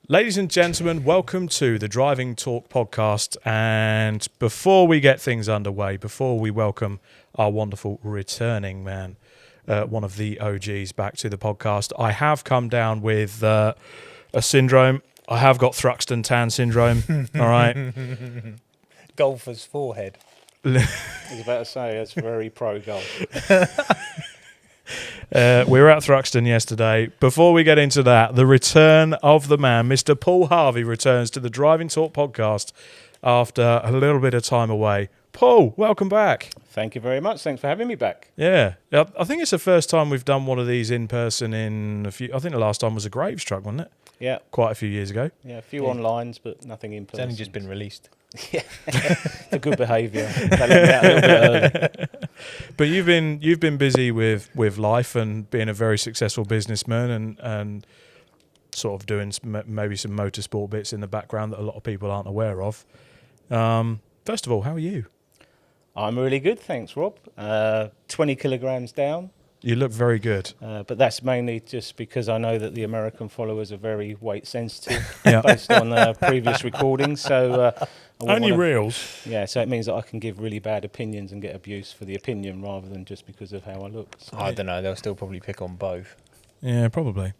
Ladies and gentlemen, welcome to the Driving Talk podcast. And before we get things underway, before we welcome our wonderful returning man, one of the OGs back to the podcast, I have come down with a syndrome. I have got Thruxton tan syndrome. All right. Golfer's forehead. I was about to say, that's very pro-golf. We were at Thruxton yesterday. Before we get into that, the return of the man, Mr. Paul Harvey, returns to the Driving Talk podcast after a little bit of time away. Paul, welcome back. Thank you very much. Thanks for having me back. Yeah, I think it's the first time we've done one of these in person in a few. I think the last time was a Graves truck, wasn't it? Yeah. Quite a few years ago. Yeah, a few onlines, but nothing in person. It's only just been released. Yeah, for good behaviour. They let me out a little bit early. But you've been busy with life and being a very successful businessman and sort of doing maybe some motorsport bits in the background that a lot of people aren't aware of. First of all, how are you? I'm really good, thanks, Rob. 20 kilograms down. You look very good. But that's mainly just because I know that the American followers are very weight sensitive Yeah. based on previous recordings. So Only reels. Yeah, so it means that I can give really bad opinions and get abuse for the opinion rather than just because of how I look. So. I don't know. They'll still probably pick on both. Yeah, probably.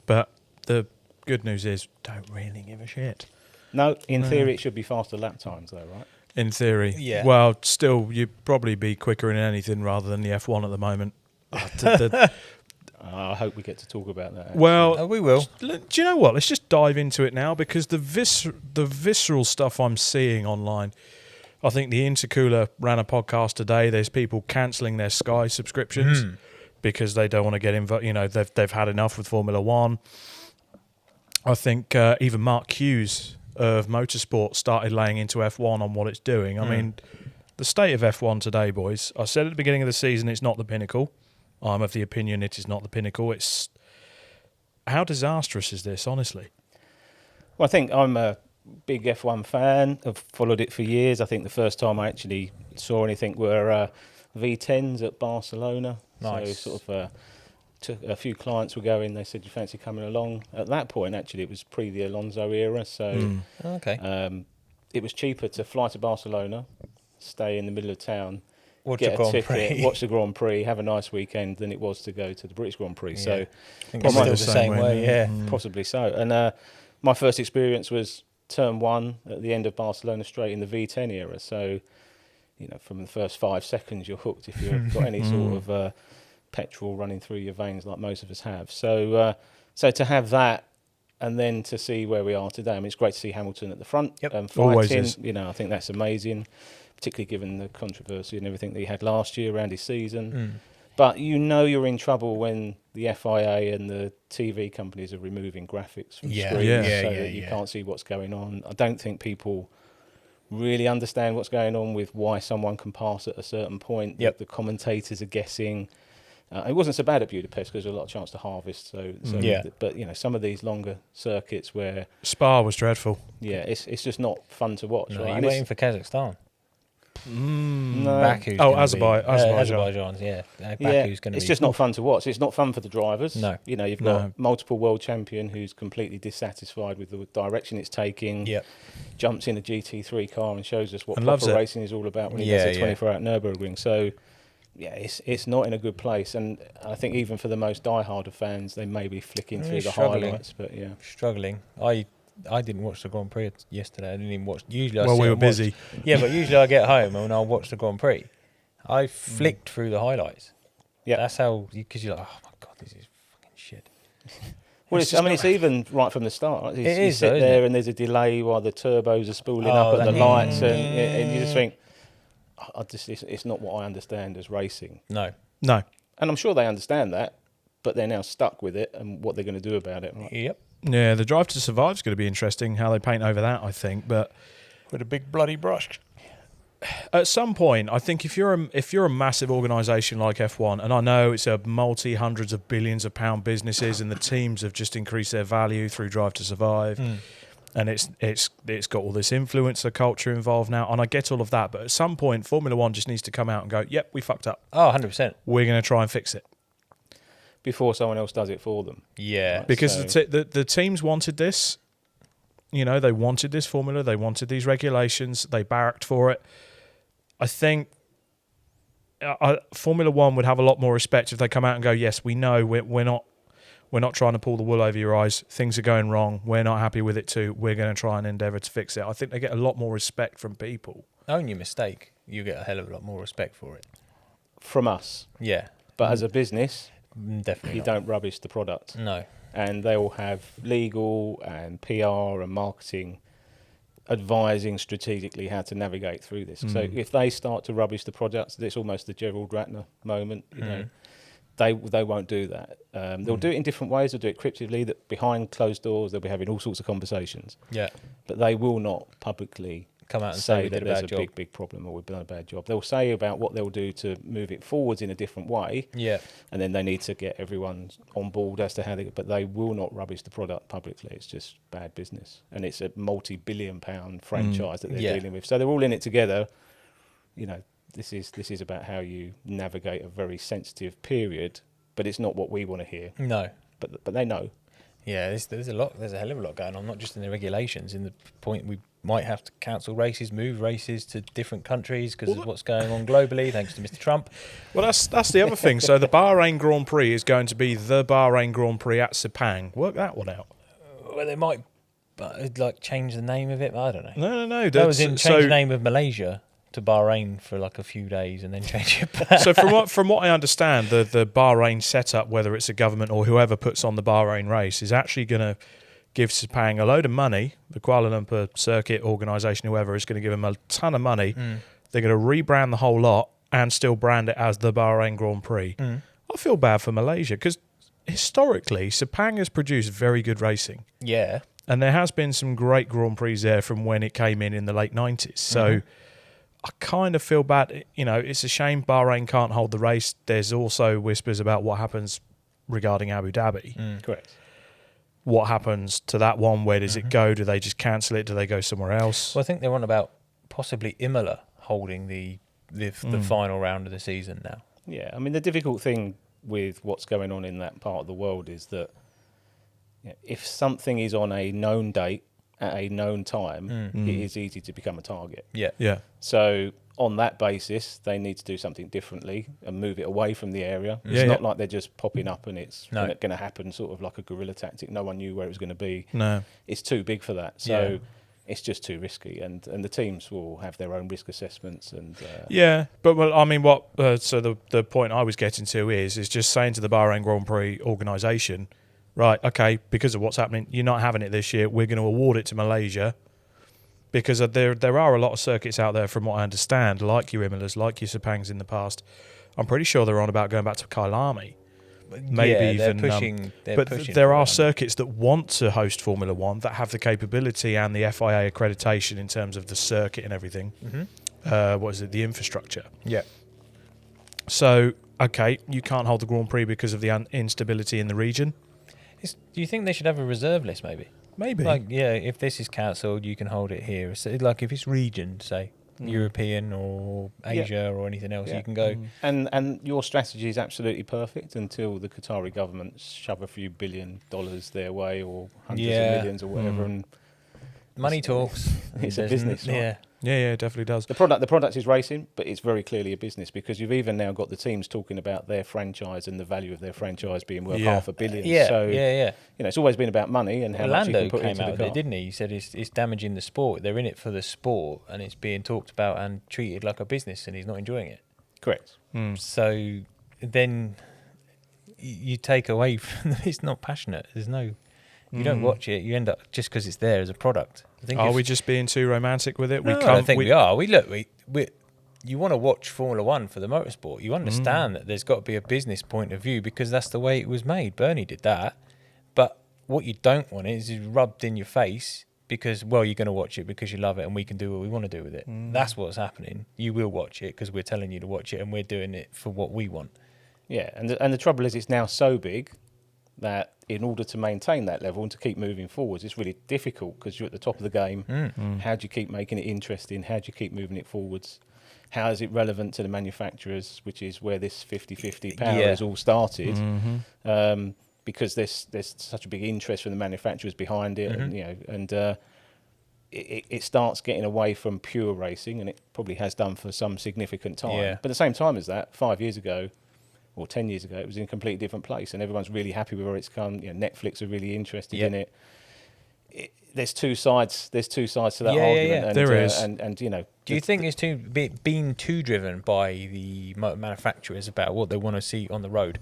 But the good news is, don't really give a shit. No, in theory, it should be faster lap times, though, right? In theory. Yeah. Well, still, you'd probably be quicker in anything rather than the F1 at the moment. I hope we get to talk about that. Actually. Well, We will. do you know what? Let's just dive into it now because the visceral stuff I'm seeing online. I think the Intercooler ran a podcast today. There's people cancelling their Sky subscriptions because they don't want to get involved. You know, they've had enough with Formula One. I think even Mark Hughes of Motorsport started laying into F1 on what it's doing. I mean, the state of F1 today, boys. I said at the beginning of the season, it's not the pinnacle. I'm of the opinion it is not the pinnacle. It's how disastrous is this, honestly? Well, I think I'm a big F1 fan. I've followed it for years. I think the first time I actually saw anything were V10s at Barcelona. Nice. So sort of a few clients were going. They said, "You fancy coming along?" At that point, actually, it was pre the Alonso era. So Okay. it was cheaper to fly to Barcelona, stay in the middle of town, Watch get the Grand a ticket, Prix. watch the Grand Prix, have a nice weekend than it was to go to the British Grand Prix. Yeah. So I think it's still the same way. Yeah. possibly so. And my first experience was turn one at the end of Barcelona straight in the V10 era. So, you know, from the first 5 seconds, you're hooked if you've got any sort of petrol running through your veins like most of us have. So, so to have that and then to see where we are today, I mean, it's great to see Hamilton at the front. Yep. Fighting, Always is. you know, I think that's amazing, particularly given the controversy and everything that he had last year around his season. But you know you're in trouble when the FIA and the TV companies are removing graphics from Yeah. screens Yeah. so Yeah, that you yeah. can't see what's going on. I don't think people really understand what's going on with why someone can pass at a certain point. Yep. The commentators are guessing. It wasn't so bad at Budapest because there was a lot of chance to harvest. So Yeah. But you know, some of these longer circuits where Spa was dreadful. it's just not fun to watch. No, right? you're And waiting for Kazakhstan. no, Baku's Oh, gonna Azerbaijan. Azerbaijan's, yeah. Baku's going to be... it's just not fun to watch. It's not fun for the drivers. No. You know, you've got No. multiple world champion who's completely dissatisfied with the direction it's taking. Yep. Jumps in a GT3 car and shows us what And loves proper it. racing is all about when he Yeah, does a yeah. 24-hour Nürburgring. So, yeah, it's not in a good place. And I think even for the most diehard of fans, they may be flicking through the struggling. highlights. But yeah, Struggling. I didn't watch the Grand Prix yesterday. I didn't even watch... Usually I Well, sit we were and watch- busy. Yeah, but usually I get home and I'll watch the Grand Prix. I flicked through the highlights. Yeah. That's how... Because you're like, oh my God, this is fucking shit. well, It's I mean, it's even right from the start. Right? It You is, sit though, isn't there it? and there's a delay while the turbos are spooling Oh, up at the that- lights, and you just think, it's not what I understand as racing. No. No. And I'm sure they understand that, but they're now stuck with it and what they're going to do about it. Right? Yep. Yeah, the Drive to Survive is going to be interesting, how they paint over that, I think. But With a big bloody brush. at some point, I think if you're a massive organisation like F1, and I know it's a multi-hundreds of billions of pound businesses, and the teams have just increased their value through Drive to Survive, and it's got all this influencer culture involved now, and I get all of that. But at some point, Formula One just needs to come out and go, "Yep, we fucked up. Oh, 100%. We're going to try and fix it." Before someone else does it for them. Yeah. Because So- the teams wanted this, You know, they wanted this formula, they wanted these regulations, they barracked for it. I think Formula One would have a lot more respect if they come out and go, yes, we know we're not trying to pull the wool over your eyes. Things are going wrong. We're not happy with it too. We're going to try and endeavour to fix it. I think they get a lot more respect from people. Own your mistake. You get a hell of a lot more respect for it. From us. Yeah. But as a business, Definitely you not. don't rubbish the product. No. And they will have legal and PR and marketing advising strategically how to navigate through this. So if they start to rubbish the products, it's almost the Gerald Ratner moment, you know. They won't do that. They'll do it in different ways. They'll do it cryptically, that behind closed doors they'll be having all sorts of conversations. Yeah. But they will not publicly Come out and say we that did a there's bad a job. big problem or we've done a bad job. They'll say about what they'll do to move it forwards in a different way. Yeah. And then they need to get everyone on board as to how but they will not rubbish the product publicly. It's just bad business. And it's a multi-billion-pound franchise that they're dealing with. So they're all in it together. You know, this is about how you navigate a very sensitive period, but it's not what we want to hear. No. But they know. Yeah, there's a hell of a lot going on, not just in the regulations, in the point we might have to cancel races, move races to different countries because of what's going on globally, thanks to Mr. Trump. Well, that's the other thing. So the Bahrain Grand Prix is going to be the Bahrain Grand Prix at Sepang. Work that one out. Well, they might like change the name of it, but I don't know. No. That was change the name of Malaysia to Bahrain for like a few days and then change it back. So from what I understand, the Bahrain setup, whether it's a government or whoever puts on the Bahrain race, is actually going to give Sepang a load of money. The Kuala Lumpur circuit organisation, whoever, is going to give them a ton of money. They're going to rebrand the whole lot and still brand it as the Bahrain Grand Prix. I feel bad for Malaysia because historically Sepang has produced very good racing. Yeah. And there has been some great Grand Prix there from when it came in the late 90s. So I kind of feel bad. You know, it's a shame Bahrain can't hold the race. There's also whispers about what happens regarding Abu Dhabi. Correct. What happens to that one? Where does it go? Do they just cancel it? Do they go somewhere else? Well, I think they're on about possibly Imola holding the final round of the season now. Yeah, I mean, the difficult thing with what's going on in that part of the world is that if something is on a known date at a known time, it is easy to become a target. Yeah. So on that basis, they need to do something differently and move it away from the area. It's not like they're just popping up and it's going to happen sort of like a guerrilla tactic. No one knew where it was going to be. No. It's too big for that. So it's just too risky. And the teams will have their own risk assessments. And but well, I mean, so the point I was getting to is just saying to the Bahrain Grand Prix organisation, right, okay, because of what's happening, you're not having it this year. We're going to award it to Malaysia. Because there are a lot of circuits out there, from what I understand, like your Imolas, like your Sepangs in the past. I'm pretty sure they're on about going back to Kailami. Maybe they're even. pushing. But there are circuits that want to host Formula One that have the capability and the FIA accreditation in terms of the circuit and everything. What is it? The infrastructure. Yeah. So, okay, you can't hold the Grand Prix because of the instability in the region. Do you think they should have a reserve list, maybe? Maybe. Like, if this is cancelled, you can hold it here. So, like, if it's region, say, European or Asia or anything else, you can go. And your strategy is absolutely perfect until the Qatari government shove a few $1 billion their way or hundreds of millions or whatever. And money talks. It's a business, right? Yeah, it definitely does. The product is racing, but it's very clearly a business because you've even now got the teams talking about their franchise and the value of their franchise being worth $500 million. You know, it's always been about money and how much you can put into the car. Orlando came out of it, didn't he? He said it's damaging the sport. They're in it for the sport, and it's being talked about and treated like a business, and he's not enjoying it. Correct. So then you take away from it's not passionate. There's no. You don't watch it. You end up just because it's there as a product. Are we just being too romantic with it? No, I don't think we are. You want to watch Formula One for the motorsport. You understand that there's got to be a business point of view because that's the way it was made. Bernie did that. But what you don't want is rubbed in your face because, well, you're going to watch it because you love it and we can do what we want to do with it. That's what's happening. You will watch it because we're telling you to watch it and we're doing it for what we want. Yeah, and the trouble is it's now so big that in order to maintain that level and to keep moving forwards, it's really difficult because you're at the top of the game. How do you keep making it interesting? How do you keep moving it forwards? How is it relevant to the manufacturers, which is where this 50-50 power has all started? Because there's such a big interest from the manufacturers behind it, and it starts getting away from pure racing, and it probably has done for some significant time. Yeah. But at the same time as that, 5 years ago or 10 years ago, it was in a completely different place, and everyone's really happy with where it's come. Netflix are really interested in it. There's two sides. There's two sides to that argument. Yeah. And, There is. And Do you think it's being too driven by the motor manufacturers about what they want to see on the road?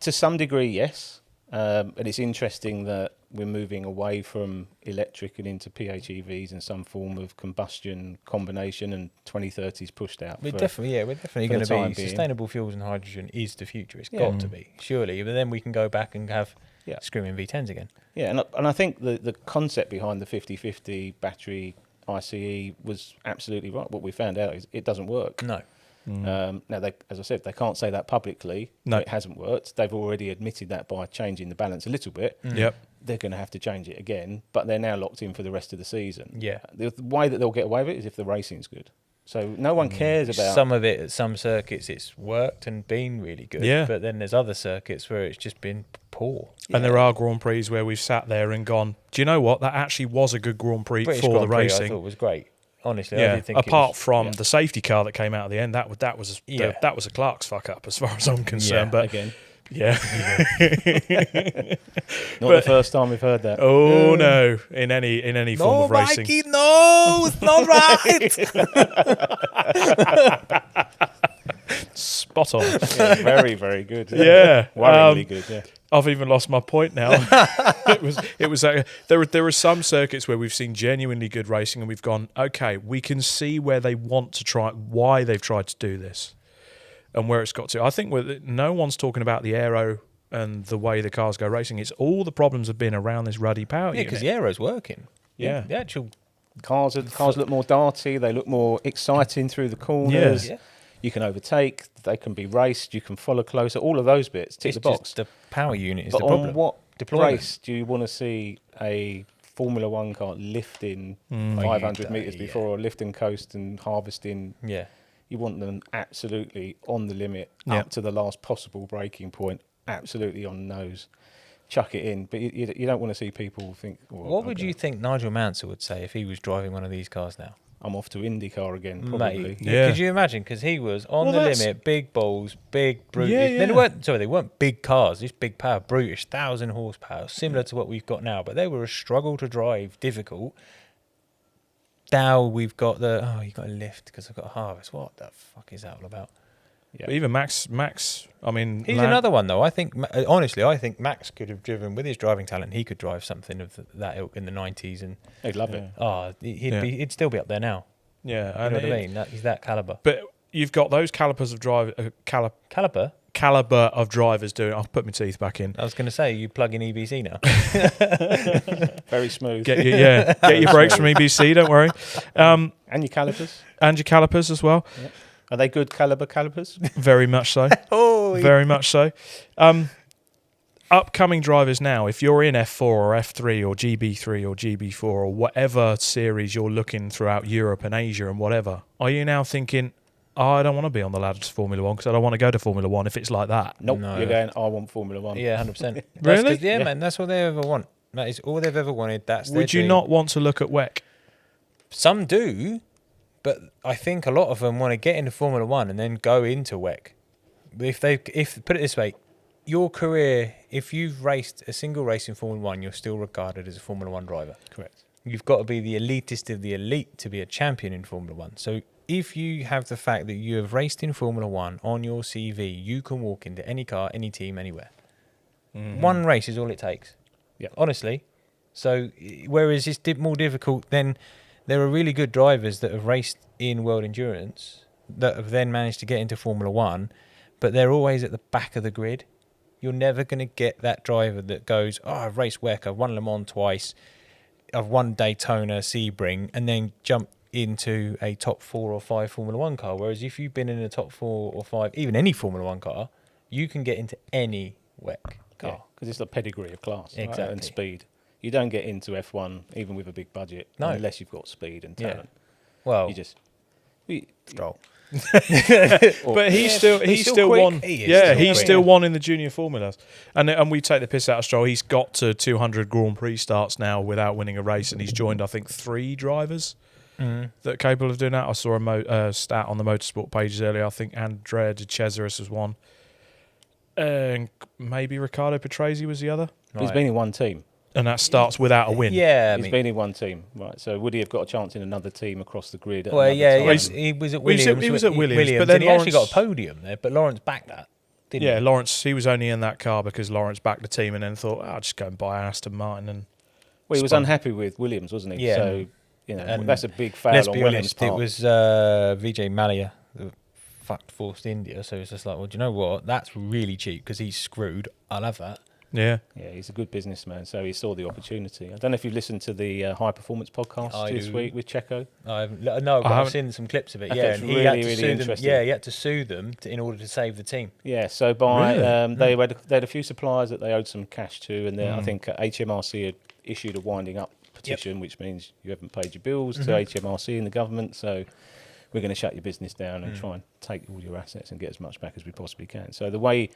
To some degree, yes. And it's interesting that we're moving away from electric and into PHEVs and some form of combustion combination, and 2030 is pushed out. We're definitely going the to time be being. sustainable fuels and hydrogen is the future. It's got to be, surely. But then we can go back and have screaming V10s again. Yeah, and I think the concept behind the 50/50 battery ICE was absolutely right. What we found out is it doesn't work. No. Now, as I said, they can't say that publicly. No. It hasn't worked. They've already admitted that by changing the balance a little bit. Yep. They're going to have to change it again, but they're now locked in for the rest of the season. Yeah. The way that they'll get away with it is if the racing's good. So no one cares about... Some of it, at some circuits, it's worked and been really good. Yeah. But then there's other circuits where it's just been poor. And there are Grand Prix where we've sat there and gone, do you know what? That actually was a good Grand Prix British for Grand the Prix, I racing. thought was great. Honestly, I Yeah, did think apart from the safety car that came out at the end, that was Yeah. that was a Clark's fuck up as far as I'm concerned. Yeah, but again. yeah, Not the first time we've heard that. oh no, in any form of racing. Mikey, no, it's not right. Spot on. Yeah, very, very good. Yeah, Worryingly good, yeah. I've even lost my point now. it was there are some circuits where we've seen genuinely good racing and we've gone, okay, we can see where they want to try, why they've tried to do this, and where it's got to. I think no one's talking about the aero and the way the cars go racing. It's all the problems have been around this ruddy power Yeah, unit. because the aero's working. Yeah. The actual Cars look more darty. They look more exciting through the corners. Yeah. You can overtake. They can be raced. You can follow closer. All of those bits tick it's the box. just the power unit is But the problem. on what Deployment. race do you want to see a Formula One car lifting Oh, 500 metres before, or lifting coast and harvesting? Yeah. You want them absolutely on the limit, Yeah. up to the last possible braking point, absolutely on the nose. Chuck it in. But you don't want to see people think... Well, What would okay, you think Nigel Mansell would say if he was driving one of these cars now? I'm off to IndyCar again, probably. Mate, Yeah. could you imagine? Because he was on Well, the that's- limit, big balls, big brutish. Yeah, They yeah. weren't big cars. Just big power, brutish, 1,000 horsepower, similar to what we've got now. But they were a struggle to drive, difficult. Now we've got you got a lift because I've got a harvest. What the fuck is that all about? Yeah. But even Max, I mean, He's another one though. I think honestly, I think Max could have driven with his driving talent. He could drive something of that ilk in the 90s, and They'd love it. he'd still be up there now. Yeah, You and know what I mean? He's that caliber. But you've got those calipers of Caliber. caliber of drivers doing. I'll put my teeth back in. I was going to say you plug in EBC now. Very smooth. Get your brakes from EBC. Don't worry, And your calipers. and your calipers as well. Are they good caliber calipers? Very much so. Very much so. Upcoming drivers now, if you're in F4 or F3 or GB3 or GB4 or whatever series you're looking throughout Europe and Asia and whatever, are you now thinking, I don't want to be on the ladder to Formula One because I don't want to go to Formula One if it's like that? Nope. No. You're going, I want Formula One. Yeah, 100%. Really? Yeah, man. That's all they ever want. That is all they've ever wanted. That's their Would you dream. not want to look at WEC? Some do, but I think a lot of them want to get into Formula One and then go into WEC. If put it this way, your career, if you've raced a single race in Formula One, you're still regarded as a Formula One driver. Correct. You've got to be the elitist of the elite to be a champion in Formula One. So if you have the fact that you have raced in Formula One on your CV, you can walk into any car, any team, anywhere. One race is all it takes. Yeah. Honestly. So whereas it's more difficult, then there are really good drivers that have raced in World Endurance that have then managed to get into Formula One, but they're always at the back of the grid. You're never going to get that driver that goes, I've raced WEC, I've won Le Mans twice, I've won Daytona, Sebring, and then jump into a top 4 or 5 Formula One car. Whereas if you've been in a top 4 or 5, even any Formula One car, you can get into any WEC car. Because it's the pedigree of class, right? Exactly. And speed. You don't get into F1 even with a big budget No. unless you've got speed and Yeah. talent. Well, You Stroll. But he still quick. won. He is Yeah, still he quick. still won in the junior formulas, and we take the piss out of Stroll. He's got to 200 Grand Prix starts now without winning a race, and he's joined I think 3 drivers that are capable of doing that. I saw a stat on the motorsport pages earlier. I think Andrea De Cesaris was one, and maybe Riccardo Patrese was the other, He's been in one team. and that starts without a win. Yeah, I He's mean, been in one team, right? So would he have got a chance in another team across the grid? At well, another yeah, time? he was at He was Williams. at- he was at Williams, but then and he actually got Lawrence- a podium there. But Lawrence backed that, didn't Yeah, he? Lawrence, he was only in that car because Lawrence backed the team and then thought, I'll just go and buy an Aston Martin. And Well, he was spun. unhappy with Williams, wasn't he? Yeah. So, And that's a big foul Let's on be Williams' honest, part. it was Vijay Mallya that forced India. So it's just like, well, do you know what? That's really cheap because he's screwed. I'll have that. yeah, Yeah, he's a good businessman, so he saw the opportunity. I don't know if you've listened to the High Performance podcast I this do. week with Checo. No, but I've haven't- seen some clips of it. I Yeah, thought and it he was had really, to really sue them. interesting. Yeah, he had to sue them in order to save the team. Yeah, so by Really? they had a few suppliers that they owed some cash to, and then I think HMRC had issued a winding up petition, which means you haven't paid your bills to HMRC and the government, so we're going to shut your business down and try and take all your assets and get as much back as we possibly can. So the way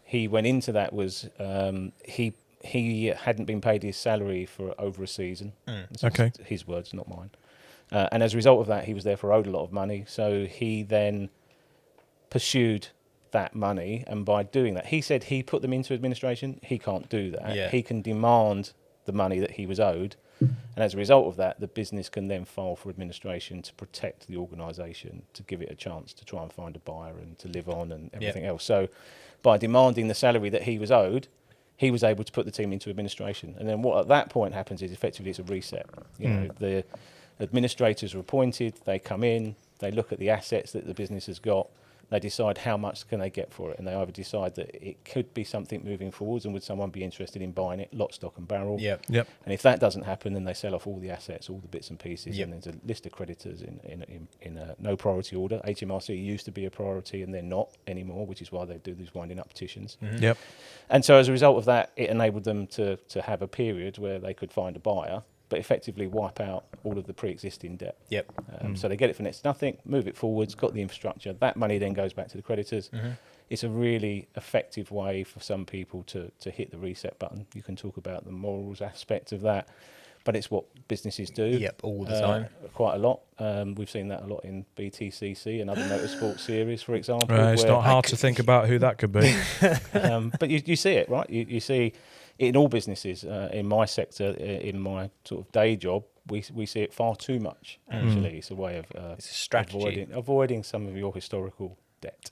he went into that was he hadn't been paid his salary for over a season. This is Okay. his words, not mine. And as a result of that, he was therefore owed a lot of money. So he then pursued that money, and by doing that, he said he put them into administration. He can't do that. Yeah. He can demand the money that he was owed, and as a result of that, the business can then file for administration to protect the organisation, to give it a chance to try and find a buyer and to live on and everything else. So by demanding the salary that he was owed, he was able to put the team into administration. And then what at that point happens is effectively it's a reset. You know, the administrators are appointed, they come in, they look at the assets that the business has got, they decide how much can they get for it, and they either decide that it could be something moving forwards and would someone be interested in buying it, lock, stock and barrel. Yep. yep. And if that doesn't happen, then they sell off all the assets, all the bits and pieces, Yep. and there's a list of creditors in a no priority order. HMRC used to be a priority, and they're not anymore, which is why they do these winding up petitions. Yep. And so as a result of that, it enabled them to have a period where they could find a buyer, but effectively wipe out all of the pre-existing debt. Yep. So they get it for next to nothing, move it forwards, got the infrastructure. That money then goes back to the creditors. It's a really effective way for some people to hit the reset button. You can talk about the morals aspect of that, but it's what businesses do. Yep, all the time. Quite a lot. We've seen that a lot in BTCC and other motorsport series, for example. It's where- not hard to think about who that could be. but you see it, right? You see it in all businesses. In my sector, in my sort of day job, we see it far too much, actually. It's a way of It's a strategy. avoiding some of your historical debt.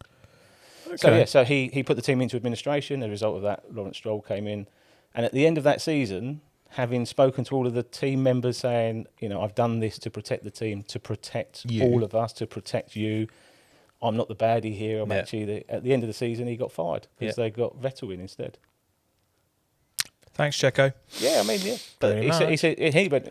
Okay. So he put the team into administration. As a result of that, Lawrence Stroll came in. And at the end of that season, having spoken to all of the team members saying, I've done this to protect the team, to protect You. all of us, to protect you. I'm not the baddie here. I'm Yeah. actually at the end of the season, he got fired because they got Vettel in instead. Thanks, Checo. Yeah, I mean, yeah. But Pretty he said, much.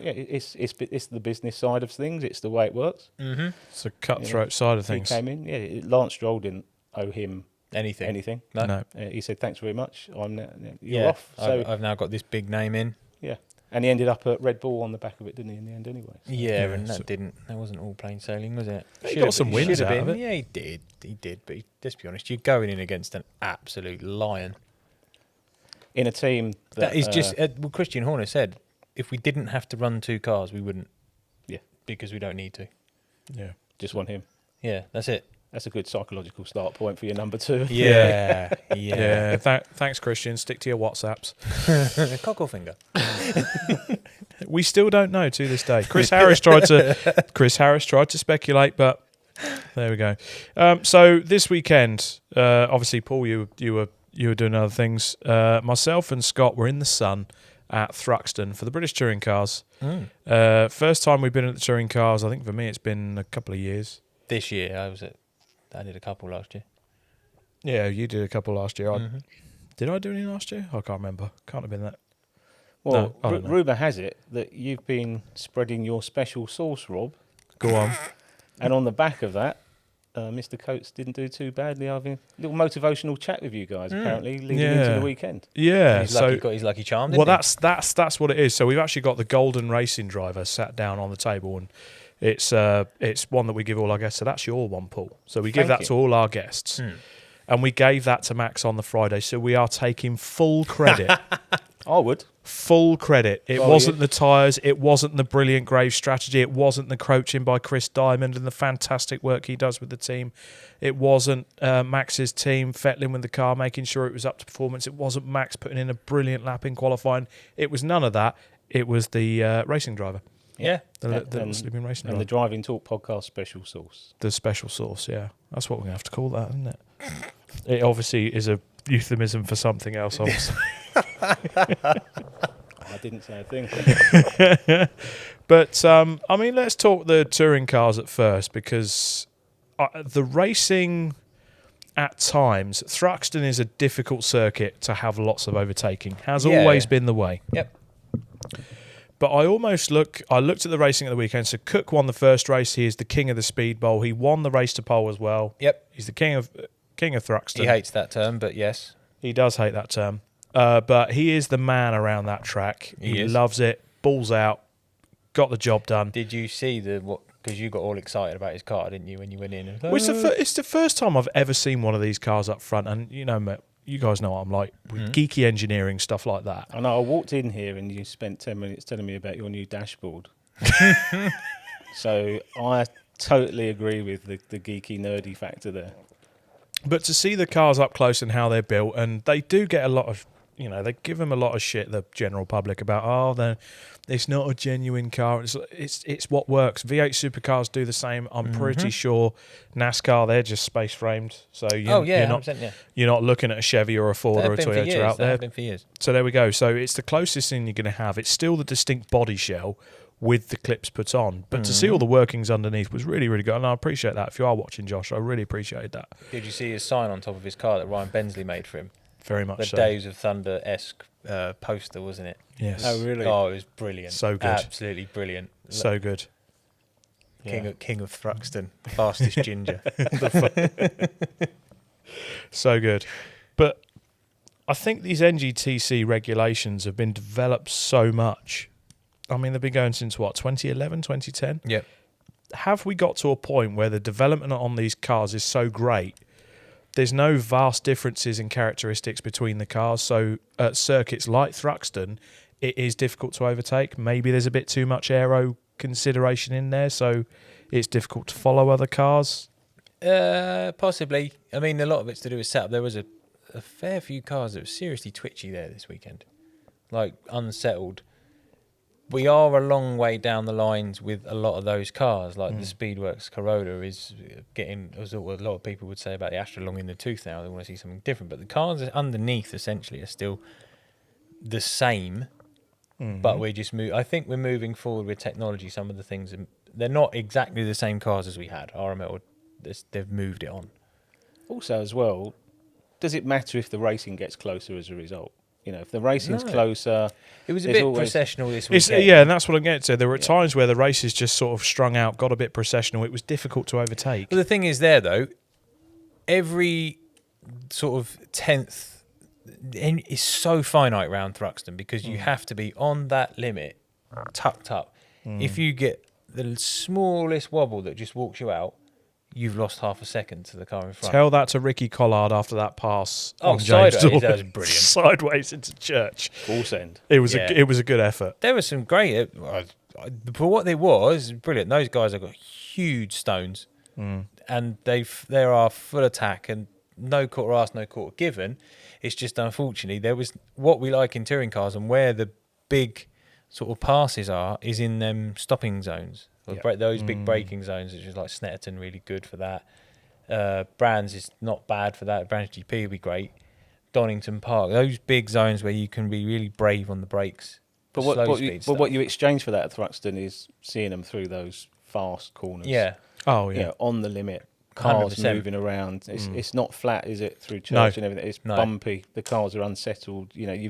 it's the business side of things. It's the way it works. Mm-hmm. It's a cutthroat side of He things. came in. Yeah, Lance Stroll didn't owe him Anything. anything. No. He said, "Thanks very much. You're Yeah. off." So I've now got this big name in. yeah, and he ended up at Red Bull on the back of it, didn't he? In the end, anyway. So- Yeah, Yeah, and so- that wasn't all plain sailing, was it? He Should got have some been- wins should have out of been. it. Yeah, he did. But let's be honest, you're going in against an absolute lion. in a team That is just what Christian Horner said. If we didn't have to run 2 cars, we wouldn't. Yeah. Because we don't need to. Yeah. just want him. Yeah, that's it. That's a good psychological start point for your number 2. Yeah. Yeah. Thanks, Christian. Stick to your WhatsApps. Cockle finger. We still don't know to this day. Chris Harris tried to speculate, but there we go. So this weekend, obviously, Paul, you were doing other things. Myself and Scott were in the sun at Thruxton for the British touring cars. First time we've been at the touring cars. I think for me it's been a couple of years. This year, I did a couple last year. Yeah, you did a couple last year. Did I do any last year? I can't remember. Can't have been that. Well, No, I don't know. rumour has it that you've been spreading your special sauce, Rob, Go on. and on the back of that, Mr. Coates didn't do too badly. Having a little motivational chat with you guys, apparently, leading into Yeah. the weekend. Yeah. He's So got his lucky charm. well, Didn't that's what it is. So we've actually got the golden racing driver sat down on the table, and It's one that we give all our guests. So that's your one, Paul. So we give Thank that you. to all our guests. And we gave that to Max on the Friday. So we are taking full credit. I would. Full credit. It Oh, wasn't yeah. the tyres. It wasn't the brilliant Graves strategy. It wasn't the coaching by Chris Diamond and the fantastic work he does with the team. It wasn't Max's team fettling with the car, making sure it was up to performance. It wasn't Max putting in a brilliant lap in qualifying. It was none of that. It was the racing driver. Yeah. The sleeping racing And driver. the Driving Talk podcast special sauce. The special sauce, yeah. That's what we're going to have to call that, isn't it? It obviously is a euphemism for something else, obviously. I didn't say a thing. But, I mean, let's talk the touring cars at first, because the racing at times, Thruxton is a difficult circuit to have lots of overtaking. Has always been the way. Yep. But I looked at the racing at the weekend. So Cook won the first race. He is the king of the Speed Bowl. He won the race to pole as well. Yep. He's the king of Thruxton. He hates that term, but yes. He does hate that term. But he is the man around that track. He is. loves it. Balls out. Got the job done. Did you see because you got all excited about his car, didn't you, when you went in? And, Well, it's the first time I've ever seen one of these cars up front. And, you know, mate, you guys know what I'm like with geeky engineering, stuff like that. I know, I walked in here and you spent 10 minutes telling me about your new dashboard. So I totally agree with the geeky, nerdy factor there. But to see the cars up close and how they're built, and they do get a lot of, you know, they give them a lot of shit, the general public, about, it's not a genuine car. It's what works. V8 supercars do the same. I'm pretty sure NASCAR, they're just space framed. So you're not looking at a Chevy or a Ford or a Toyota out there. They've been for years. So there we go. So it's the closest thing you're going to have. It's still the distinct body shell with the clips put on. But to see all the workings underneath was really, really good. And I appreciate that. If you are watching, Josh, I really appreciate that. Did you see his sign on top of his car that Ryan Bensley made for him? Very much The so. Days of Thunder-esque poster, wasn't it? Yes. Oh, really? Oh, it was brilliant. So good. Absolutely brilliant. So good. King of Thruxton, fastest ginger. So good. But I think these NGTC regulations have been developed so much. I mean, they've been going since, 2011, 2010? Yep. Have we got to a point where the development on these cars is so great, there's no vast differences in characteristics between the cars? So at circuits like Thruxton, it is difficult to overtake. Maybe there's a bit too much aero consideration in there, so it's difficult to follow other cars. Possibly. I mean, a lot of it's to do with setup. There was a fair few cars that were seriously twitchy there this weekend, like unsettled. We are a long way down the lines with a lot of those cars, like the Speedworks Corolla is getting, as a lot of people would say about the Astra, long in the tooth now. They want to see something different. But the cars underneath essentially are still the same, but we're just I think we're moving forward with technology. Some of the things, they're not exactly the same cars as we had. RML, they've moved it on. Also, as well, does it matter if the racing gets closer as a result? You know, if the racing's closer... It was a there's bit always- processional this It's, weekend. yeah, and that's what I'm getting to. There were times where the races just sort of strung out, got a bit processional. It was difficult to overtake. Well, the thing is there, though, every sort of 10th is so finite round Thruxton because you have to be on that limit, tucked up. If you get the smallest wobble that just walks you out, you've lost half a second to the car in front. Tell that to Ricky Collard after that pass. Oh, on James sideways, Dorman. that was brilliant. Sideways into church. Full send. It was Yeah. it was a good effort. There was some great... For what they was, brilliant. Those guys have got huge stones and they are full attack and no quarter asked, no quarter given. It's just unfortunately there was what we like in touring cars and where the big sort of passes is in them stopping zones. Those big braking zones, which is like Snetterton, really good for that. Brands is not bad for that. Brands GP would be great. Donington Park, those big zones where you can be really brave on the brakes. But what you exchange for that at Thruxton is seeing them through those fast corners. Yeah. Oh, You yeah. know, on the limit. Cars 100%. moving around. It's not flat, is it, through church No. and everything? It's No. bumpy. The cars are unsettled. You know,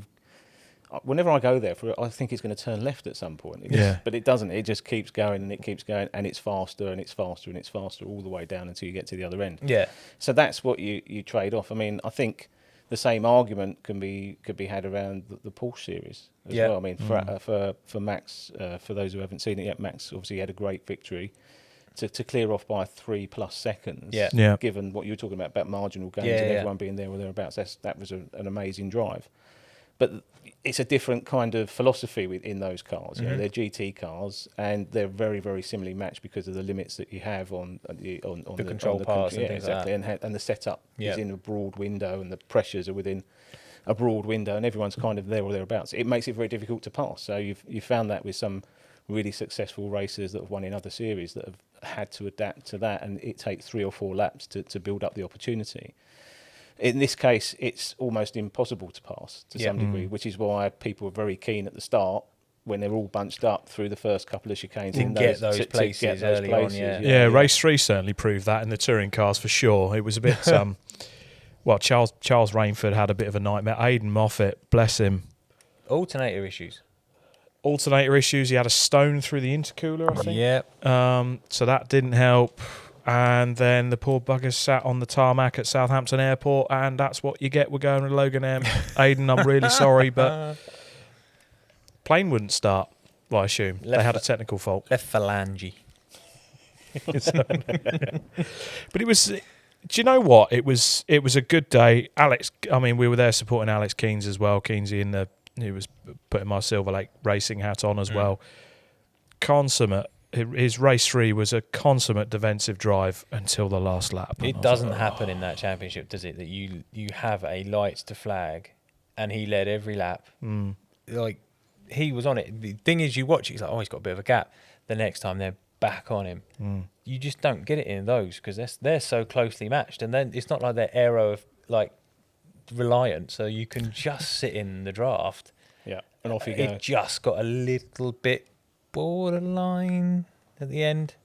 whenever I go there, I think it's going to turn left at some point. But it doesn't. It just keeps going and it keeps going and it's faster and it's faster and it's faster all the way down until you get to the other end. Yeah. So that's what you trade off. I mean, I think the same argument could be had around the Porsche series as well. I mean, for Max, for those who haven't seen it yet, Max obviously had a great victory to clear off by 3+ seconds. Given what you were talking about marginal gains and everyone being there or thereabouts, that was an amazing drive. But it's a different kind of philosophy in those cars. You know, they're GT cars, and they're very, very similarly matched because of the limits that you have on the control paths and things exactly, like that. And the setup is in a broad window, and the pressures are within a broad window, and everyone's kind of there or thereabouts. It makes it very difficult to pass. So you've found that with some really successful racers that have won in other series that have had to adapt to that, and it takes 3 or 4 laps to build up the opportunity. In this case, it's almost impossible to pass to some degree, which is why people are very keen at the start when they're all bunched up through the first couple of chicanes to get those places early on. Race 3 certainly proved that in the touring cars for sure. It was a bit. Well, Charles Rainford had a bit of a nightmare. Aidan Moffat, bless him. Alternator issues. He had a stone through the intercooler, I think. Yep. So that didn't help. And then the poor buggers sat on the tarmac at Southampton Airport, and that's what you get. We're going with Logan M. Aidan, I'm really sorry, but plane wouldn't start, well, I assume. They had a technical fault. Left phalange. But it was... Do you know what? It was a good day. Alex, I mean, we were there supporting Alex Keynes as well. Keynesy he was putting my Silver Lake racing hat on as well. Consummate. His race 3 was a consummate defensive drive until the last lap. It doesn't happen in that championship, does it? That you have a lights to flag, and he led every lap. Like, he was on it. The thing is, you watch it, he's like, oh, he's got a bit of a gap. The next time they're back on him. You just don't get it in those because they're so closely matched, and then it's not like they're aero like reliant, so you can just sit in the draft. Yeah, and off you go. It just got a little bit borderline at the end.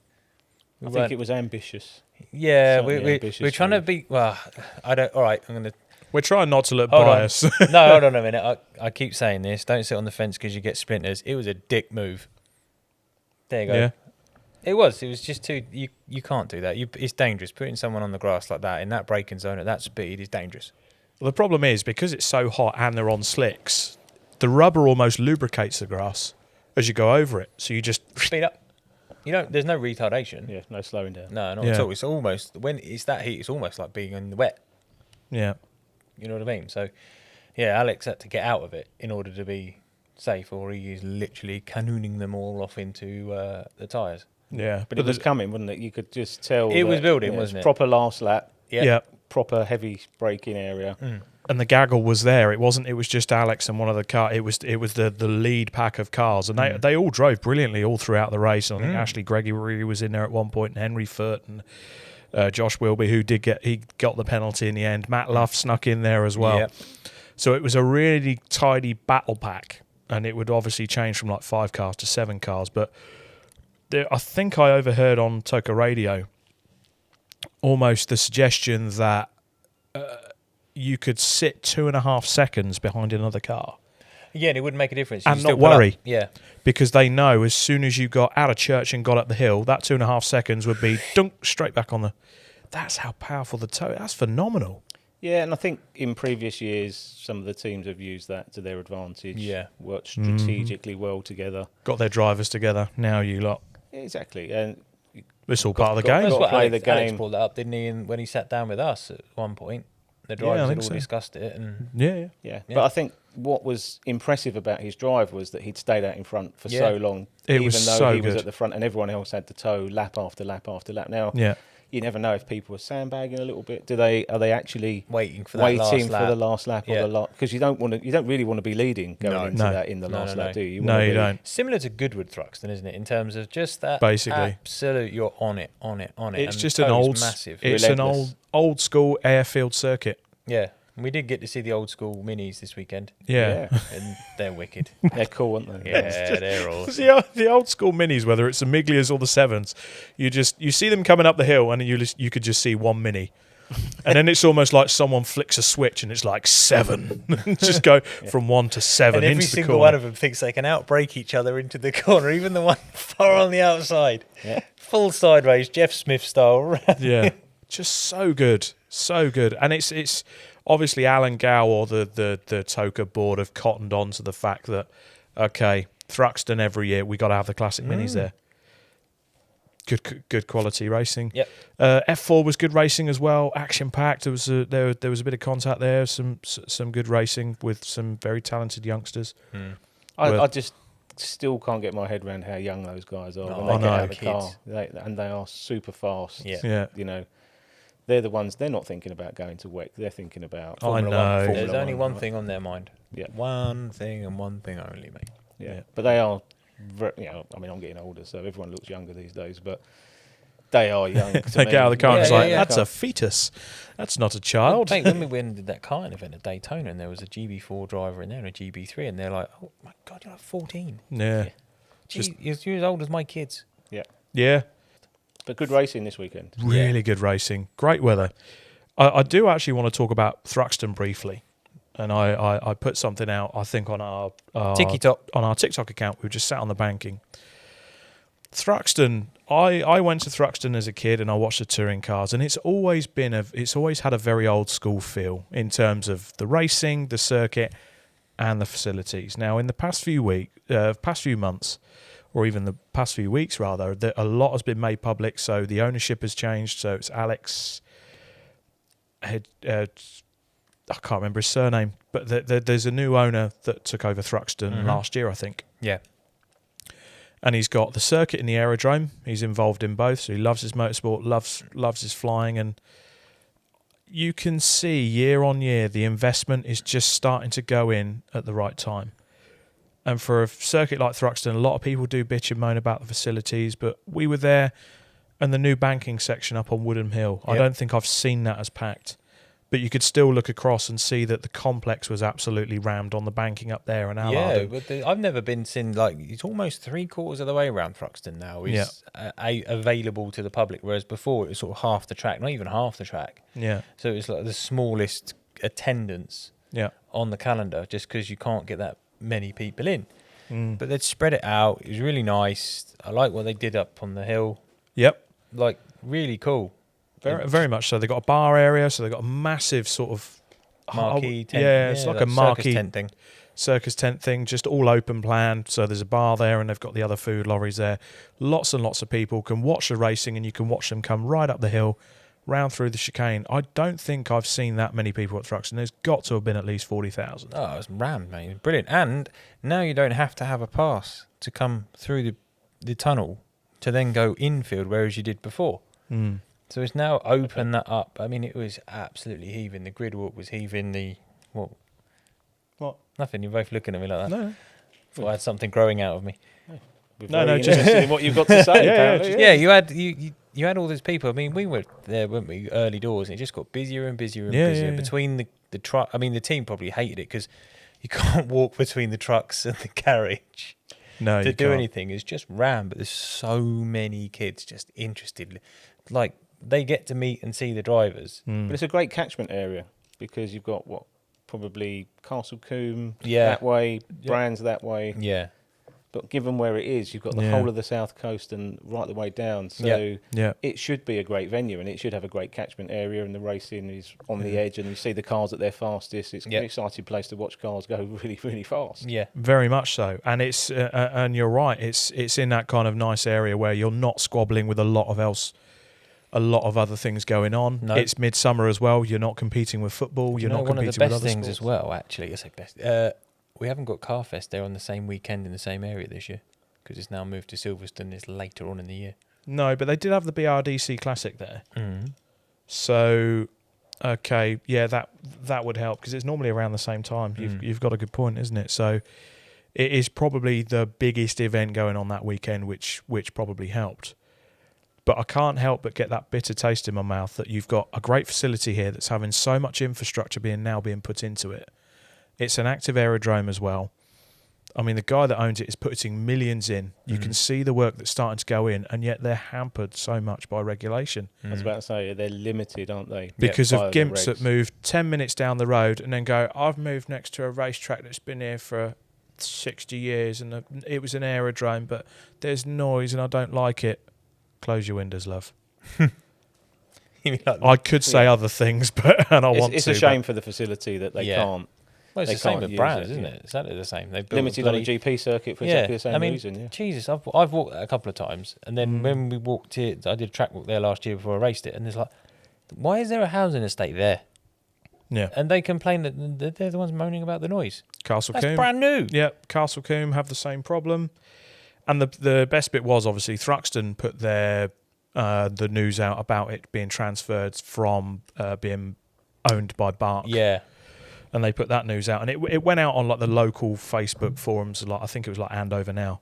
I think it was ambitious. Yeah, we're trying to be. Well, I don't. All right, I'm gonna. We're trying not to look biased. No, hold on a minute. I keep saying this. Don't sit on the fence because you get splinters. It was a dick move. There you go. Yeah. It was just too. You can't do that. It's dangerous. Putting someone on the grass like that in that braking zone at that speed is dangerous. Well, the problem is because it's so hot and they're on slicks, the rubber almost lubricates the grass as you go over it. So you just speed up. There's no retardation. Yeah, no slowing down. No, not at all. It's almost when it's that heat. It's almost like being in the wet. Yeah. You know what I mean? So, yeah, Alex had to get out of it in order to be safe, or he is literally cannooning them all off into the tyres. Yeah, but it was coming, wasn't it? You could just tell. It was building, wasn't it? Proper last lap. Yeah. Proper heavy braking area. And the gaggle was there. It wasn't. It was just Alex and one of the car. It was the lead pack of cars, and they all drove brilliantly all throughout the race. And I think Ashley Gregory was in there at one point, and Henry Foote and Josh Wilby, who got the penalty in the end. Matt Luff snuck in there as well. Yep. So it was a really tidy battle pack, and it would obviously change from like 5 cars to 7 cars, but. I think I overheard on Toka Radio almost the suggestion that you could sit 2.5 seconds behind another car. Yeah, and it wouldn't make a difference. And not worry. Yeah. Because they know as soon as you got out of church and got up the hill, that 2.5 seconds would be dunk straight back on the... That's how powerful the toe... That's phenomenal. Yeah, and I think in previous years, some of the teams have used that to their advantage. Yeah. Worked strategically well together. Got their drivers together. Now you lot... Exactly, and it's all part of the game. That's what Alex brought that up, didn't he? And when he sat down with us at one point, the drivers had all discussed it. And yeah. But I think what was impressive about his drive was that he'd stayed out in front for so long, even though he was at the front, and everyone else had to tow lap after lap after lap. Now, you never know if people are sandbagging a little bit. Are they actually waiting for the last lap or the last? Because you don't really want to be leading going into that in the last lap, do you? No, you don't. Similar to Goodwood Thruxton, isn't it? In terms of just that, basically, absolute. You're on it. It's just an old, massive. It's relentless. An old school airfield circuit. Yeah. We did get to see the old school minis this weekend. Yeah. And they're wicked. They're cool, aren't they? Yeah, they're awesome. The old school minis, whether it's the Miglias or the Sevens, you see them coming up the hill and you could just see one mini. And then it's almost like someone flicks a switch and it's like 7. Just go from 1 to 7 and into every the single corner. one of them thinks they can outbrake each other into the corner, even the one far on the outside. Yeah. Full sideways, Jeff Smith style. Yeah. Just so good. So good. And it's obviously Alan Gow or the Toka board have cottoned on to the fact that, okay, Thruxton every year, we got to have the classic minis there. Good quality racing. Yep. F4 was good racing as well. Action packed. There was a bit of contact there. Some good racing with some very talented youngsters. I just still can't get my head around how young those guys are when they get out of the car. They are super fast. Yeah. You know, they're the ones. They're not thinking about going to WEC. They're thinking about. I know. There's only one thing on their mind. Yeah. One thing and one thing only, mate. Yeah. But they are. You know, I mean, I'm getting older, so everyone looks younger these days, but they are young. They get out of the car and it's like, that's a fetus. That's not a child. Mate, when we went and did that karting event at Daytona, and there was a GB4 driver in there and a GB3, and they're like, oh my God, you're like 14. Yeah. Gee, you're as old as my kids. Yeah. But good racing this weekend. Really good racing. Great weather. I do actually want to talk about Thruxton briefly. And I put something out, I think, on our TikTok account. We were just sat on the banking. Thruxton, I went to Thruxton as a kid and I watched the touring cars, and it's always had a very old school feel in terms of the racing, the circuit, and the facilities. Now, in the past few months, or even the past few weeks rather, a lot has been made public. So the ownership has changed. So it's Alex. I can't remember his surname, but there's a new owner that took over Thruxton last year, I think. Yeah. And he's got the circuit and the aerodrome. He's involved in both, so he loves his motorsport, loves his flying, and you can see year on year the investment is just starting to go in at the right time. And for a circuit like Thruxton, a lot of people do bitch and moan about the facilities, but we were there, and the new banking section up on Woodham Hill, I don't think I've seen that as packed. But you could still look across and see that the complex was absolutely rammed on the banking up there. And yeah, but I've never been seen, like, it's almost 3/4 of the way around Thruxton now is available to the public, whereas before it was sort of half the track, not even half the track. Yeah. So it's like the smallest attendance on the calendar, just because you can't get that many people in. But they'd spread it out. It was really nice. I like what they did up on the hill. Yep. Like, really cool. Very, very much so. They've got a bar area, so they've got a massive sort of marquee tent. Yeah, it's like a marquee circus tent thing, just all open plan. So there's a bar there, and they've got the other food lorries there. Lots and lots of people can watch the racing, and you can watch them come right up the hill, round through the chicane. I don't think I've seen that many people at Thruxton. There's got to have been at least 40,000. Oh, it was rammed, mate. Brilliant. And now you don't have to have a pass to come through the tunnel to then go infield, whereas you did before. So it's now opened that up. I mean, it was absolutely heaving. The grid walk was heaving. What? Nothing. You're both looking at me like that. No. Thought I had something growing out of me. No, just in what you've got to say. You had all these people. I mean, we were there, weren't we, early doors, and it just got busier and busier and busier. Yeah. Between the truck, I mean, the team probably hated it because you can't walk between the trucks and the carriage. No, to do anything. It's just rammed, but there's so many kids just interested. Like, they get to meet and see the drivers. But it's a great catchment area because you've got probably Castle Combe that way, Brands that way. Yeah. But given where it is, you've got the whole of the south coast and right the way down. So it should be a great venue, and it should have a great catchment area, and the racing is on the edge, and you see the cars at their fastest. It's an exciting place to watch cars go really, really fast. Yeah, very much so. And it's and you're right. It's in that kind of nice area where you're not squabbling with a lot of other things going on. No. It's midsummer as well. You're not competing with football. You're not competing with other sports. One of the best things as well, actually, I say best. We haven't got Carfest there on the same weekend in the same area this year because it's now moved to Silverstone. It's later on in the year. No, but they did have the BRDC Classic there. So, okay, yeah, that would help because it's normally around the same time. You've got a good point, isn't it? So it is probably the biggest event going on that weekend, which probably helped. But I can't help but get that bitter taste in my mouth that you've got a great facility here that's having so much infrastructure being put into it. It's an active aerodrome as well. I mean, the guy that owns it is putting millions in. You can see the work that's starting to go in, and yet they're hampered so much by regulation. I was about to say, they're limited, aren't they? Because of gimps that move 10 minutes down the road and then go, I've moved next to a racetrack that's been here for 60 years, and it was an aerodrome, but there's noise and I don't like it. Close your windows, love. You mean like I could say other things, but and I want It's to. a shame for the facility that they Yeah. can't. Well, it's They the same can't with use brands, it, isn't yeah. it? Exactly the same. They built Limited on the GP circuit for exactly the same reason. Yeah. Jesus, I've walked that a couple of times, and then when we walked it, I did a track walk there last year before I raced it, and there's like, why is there a housing estate there? Yeah. And they complain that they're the ones moaning about the noise. Castle That's Combe. brand new. Yeah, Castle Combe have the same problem. And the best bit was obviously Thruxton put their the news out about it being transferred from being owned by Bark. Yeah. And they put that news out, and it went out on like the local Facebook forums. Like I think it was like Andover Now,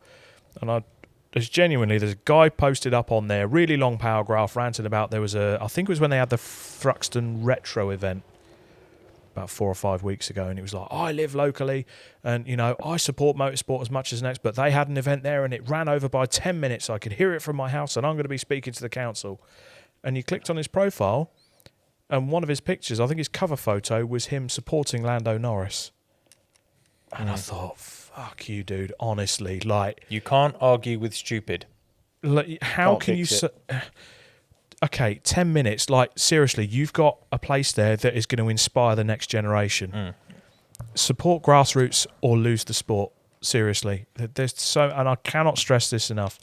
and there's a guy posted up on there, really long paragraph, ranting about there was I think it was when they had the Thruxton Retro event about 4 or 5 weeks ago, and it was like, I live locally, and I support motorsport as much as next, but they had an event there, and it ran over by 10 minutes. I could hear it from my house, and I'm going to be speaking to the council. And you clicked on his profile, and one of his pictures, I think his cover photo, was him supporting Lando Norris. And I thought, fuck you, dude. Honestly, like, You can't argue with stupid. how Can't can you? fix it. Okay, 10 minutes. Like, seriously, you've got a place there that is going to inspire the next generation. Support grassroots or lose the sport. Seriously, there's and I cannot stress this enough.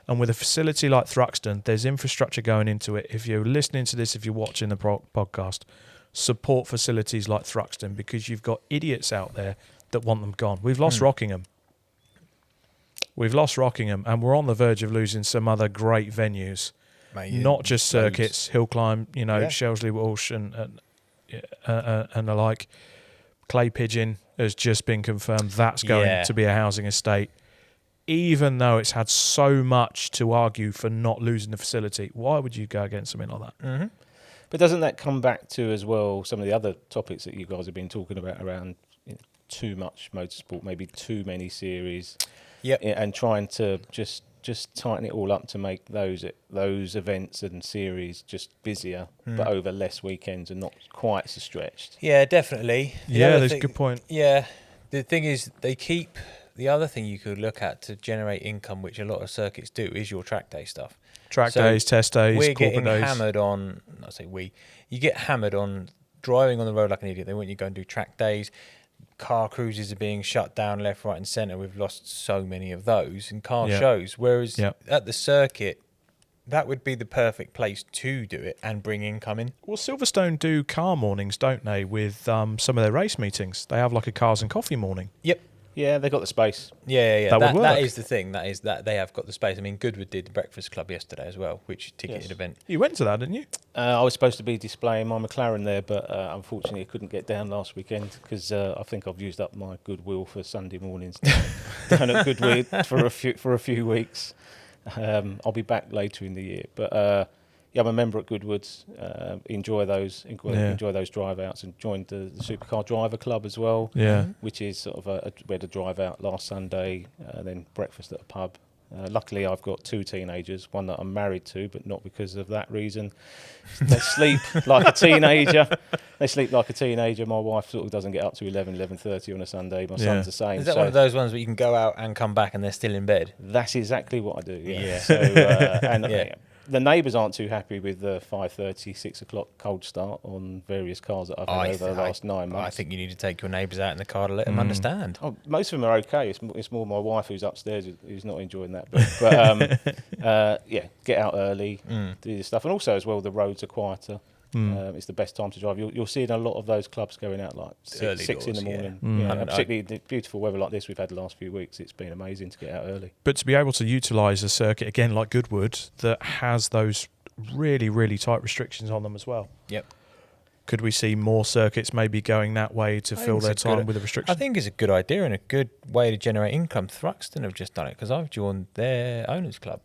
And with a facility like Thruxton, there's infrastructure going into it. If you're listening to this, if you're watching the podcast, support facilities like Thruxton, because you've got idiots out there that want them gone. We've lost Rockingham. And we're on the verge of losing some other great venues. Mate, Not just circuits, hill climb, Yeah. Shelsley Walsh and the like. Clay Pigeon has just been confirmed. That's going to be a housing estate. Even though it's had so much to argue for not losing the facility, why would you go against something like that? Mm-hmm. But doesn't that come back to as well some of the other topics that you guys have been talking about around too much motorsport, maybe too many series, and trying to just tighten it all up to make those events and series just busier, but over less weekends and not quite so stretched. Yeah, definitely. There's a good point. Yeah, the thing is, the other thing you could look at to generate income, which a lot of circuits do, is your track day stuff. Track days, test days, we're corporate getting days. hammered on. I say you get hammered on driving on the road like an idiot. They want you to go and do track days. Car cruises are being shut down left, right, and centre. We've lost so many of those in car shows. Whereas at the circuit, that would be the perfect place to do it and bring income in. Well, Silverstone do car mornings, don't they, with some of their race meetings? They have like a cars and coffee morning. Yep. Yeah, they got the space. Yeah. That would work. That is the thing. That is that they have got the space. I mean, Goodwood did the Breakfast Club yesterday as well, which ticketed event. You went to that, didn't you? I was supposed to be displaying my McLaren there, but unfortunately I couldn't get down last weekend because I think I've used up my goodwill for Sunday mornings down at Goodwood for a few weeks. I'll be back later in the year, but I'm a member at Goodwood's. Enjoy those drive outs, and joined the Supercar Driver Club as well. Yeah. Which is sort of we had a drive out last Sunday, then breakfast at a pub. Luckily, I've got 2 teenagers, one that I'm married to, but not because of that reason. They sleep like a teenager. My wife sort of doesn't get up to 11:30 on a Sunday. My son's the same. Is that one of those ones where you can go out and come back and they're still in bed? That's exactly what I do. Yeah. So, the neighbours aren't too happy with the 5:30, 6 o'clock cold start on various cars that I've had over the last 9 months. I think you need to take your neighbours out in the car to let them understand. Oh, most of them are okay. It's more my wife who's upstairs who's not enjoying that. But get out early, do your stuff, and also as well the roads are quieter. It's the best time to drive. You're seeing a lot of those clubs going out like 6 in the morning. And particularly the beautiful weather like this we've had the last few weeks. It's been amazing to get out early. But to be able to utilise a circuit again like Goodwood that has those really, really tight restrictions on them as well. Yep. Could we see more circuits maybe going that way to fill their time with the restrictions? I think it's a good idea and a good way to generate income. Thruxton have just done it because I've joined their owners club,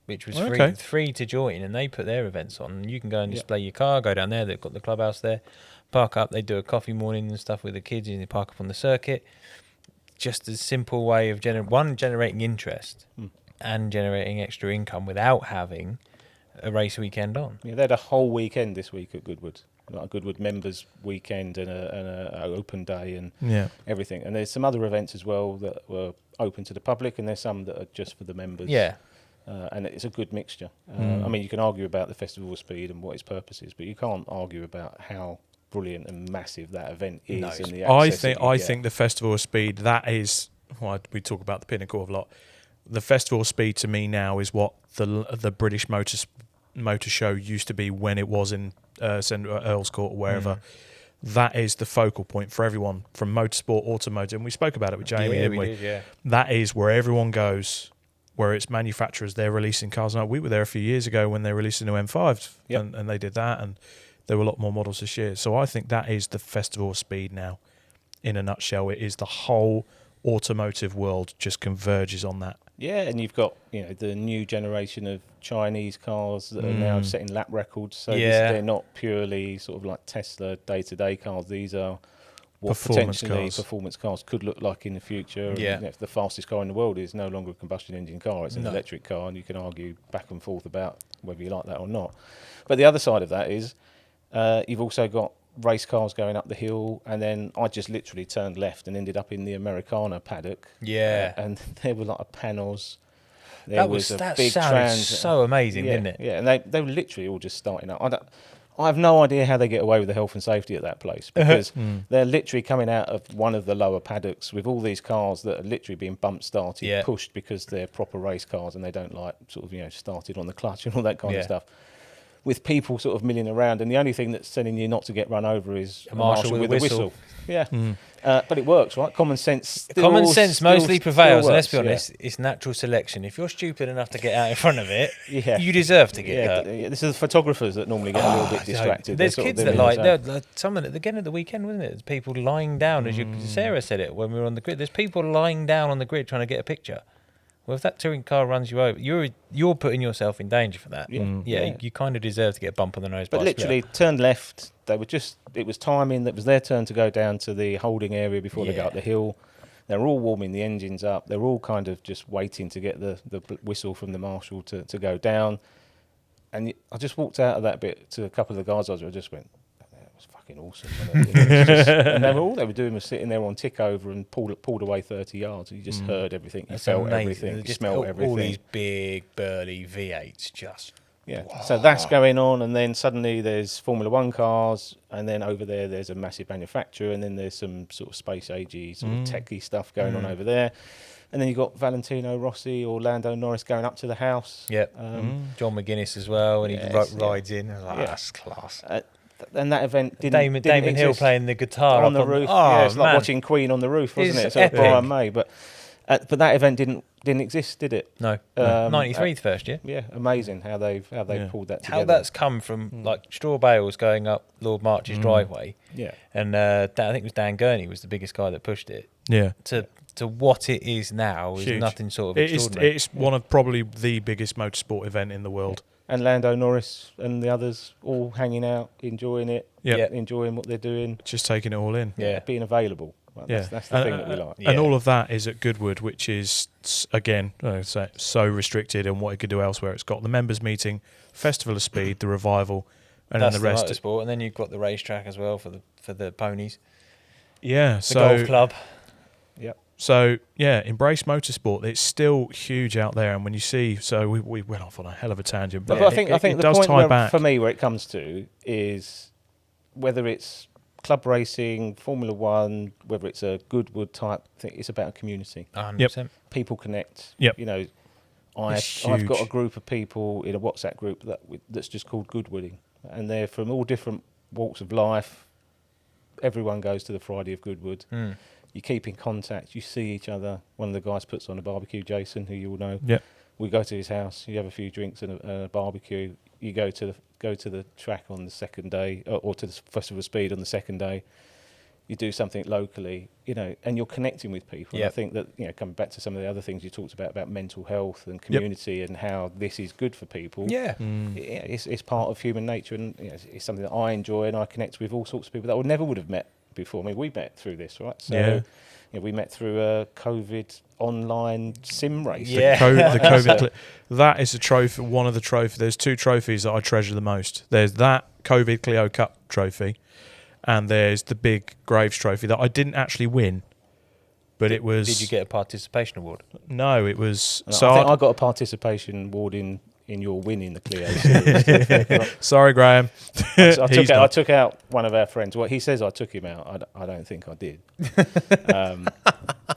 which was free to join, and they put their events on. And you can go and display your car, go down there. They've got the clubhouse there, park up. They do a coffee morning and stuff with the kids, and they park up on the circuit. Just a simple way of generating interest and generating extra income without having a race weekend on. Yeah, they had a whole weekend this week at Goodwood. Like a Goodwood members weekend and a open day and everything. And there's some other events as well that were open to the public, and there's some that are just for the members. Yeah. and it's a good mixture. I mean, you can argue about the Festival of Speed and what its purpose is, but you can't argue about how brilliant and massive that event is. No, and the I think the Festival of Speed, that is, well, we talk about the pinnacle of a lot. The Festival of Speed to me now is what the British motor show used to be when it was in Earl's Court or wherever. That is the focal point for everyone from motorsport, automotive, and we spoke about it with Jamie, didn't we? Did, yeah. That is where everyone goes, where it's manufacturers, they're releasing cars. Now, we were there a few years ago when they released a new M5, and they did that, and there were a lot more models this year. So I think that is the Festival of Speed now, in a nutshell. It is the whole automotive world just converges on that. Yeah, and you've got the new generation of Chinese cars that are now setting lap records. So they're not purely sort of like Tesla day-to-day cars. These are what Performance potentially cars. Performance cars could look like in the future. Yeah. And if the fastest car in the world is no longer a combustion engine car, it's an electric car, and you can argue back and forth about whether you like that or not. But the other side of that is you've also got race cars going up the hill, and then I just literally turned left and ended up in the Americana paddock. Yeah. And there were like a Panos. That sounded so amazing, didn't it? Yeah, and they were literally all just starting up. I have no idea how they get away with the health and safety at that place, because they're literally coming out of one of the lower paddocks with all these cars that are literally being bump started, pushed because they're proper race cars and they don't like sort of started on the clutch and all that kind of stuff. With people sort of milling around, and the only thing that's telling you not to get run over is a marshal with a whistle. Yeah, but it works, right? Common sense mostly prevails, still and let's be works, honest, it's natural selection. If you're stupid enough to get out in front of it, you deserve to get hurt. This is the photographers that normally get a little bit distracted. There's kids that someone at the beginning of the weekend, wasn't it? There's people lying down, as Sarah said it when we were on the grid. There's people lying down on the grid trying to get a picture. Well, if that touring car runs you over, you're putting yourself in danger for that. You kind of deserve to get a bump on the nose. But literally, turned left. It was timing. That was their turn to go down to the holding area before they go up the hill. They're all warming the engines up. They're all kind of just waiting to get the whistle from the marshal to go down. And I just walked out of that bit to a couple of the guys. I just went, that was fucking awesome. And all they were doing was sitting there on tick over and pulled away 30 yards. And you just heard everything. You felt everything. You smelled everything. All these big, burly V8s just... Yeah, so that's going on, and then suddenly there's Formula One cars, and then over there's a massive manufacturer, and then there's some sort of space agey, sort of techie stuff going on over there. And then you've got Valentino Rossi or Lando Norris going up to the house. Yep. John McGuinness as well, and he rides in. That's class. And that event didn't Damon Hill playing the guitar on the roof. It's like watching Queen on the roof, wasn't it? So it was Brian May, but that event didn't exist, did it? No. 93 the first year. Yeah, amazing how they've pulled that together. How that's come from like straw bales going up Lord March's driveway. Yeah. And I think it was Dan Gurney was the biggest guy that pushed it. Yeah. To what it is now is nothing sort of extraordinary. It's one of probably the biggest motorsport event in the world. And Lando Norris and the others all hanging out, enjoying it, enjoying what they're doing. Just taking it all in. Yeah, being available. That's the thing that we like. And all of that is at Goodwood, which is, again, so restricted in what it could do elsewhere. It's got the members meeting, Festival of Speed, the Revival, and then the rest. Motorsport, and then you've got the racetrack as well for the ponies. Yeah. The golf club. Yep. So, Embrace Motorsport. It's still huge out there. And when you see... So, we went off on a hell of a tangent. But I think the point for me where it comes to is whether it's club racing, Formula One, whether it's a Goodwood type thing, it's about a community. 100%. People connect. Yep. I've got a group of people in a WhatsApp group that's just called Goodwooding. And they're from all different walks of life. Everyone goes to the Friday of Goodwood. You keep in contact. You see each other. One of the guys puts on a barbecue, Jason, who you all know. Yep. We go to his house. You have a few drinks and a barbecue. You go to the track on the second day, or to the Festival of Speed on the second day. You do something locally, and you're connecting with people. Yep. I think that coming back to some of the other things you talked about mental health and community and how this is good for people. Yeah, it's part of human nature, and it's something that I enjoy, and I connect with all sorts of people that I never would have met before. I mean, we met through this, right? So we met through a COVID online sim race. The COVID that is a trophy. One of the trophies. There's two trophies that I treasure the most. There's that COVID Clio Cup trophy, and there's the big Graves trophy that I didn't actually win, but it was. Did you get a participation award? No, it was. I So think I got a participation award in your winning the Clio series. sorry, Graham. I took out one of our friends. Well, he says I took him out. I don't think I did.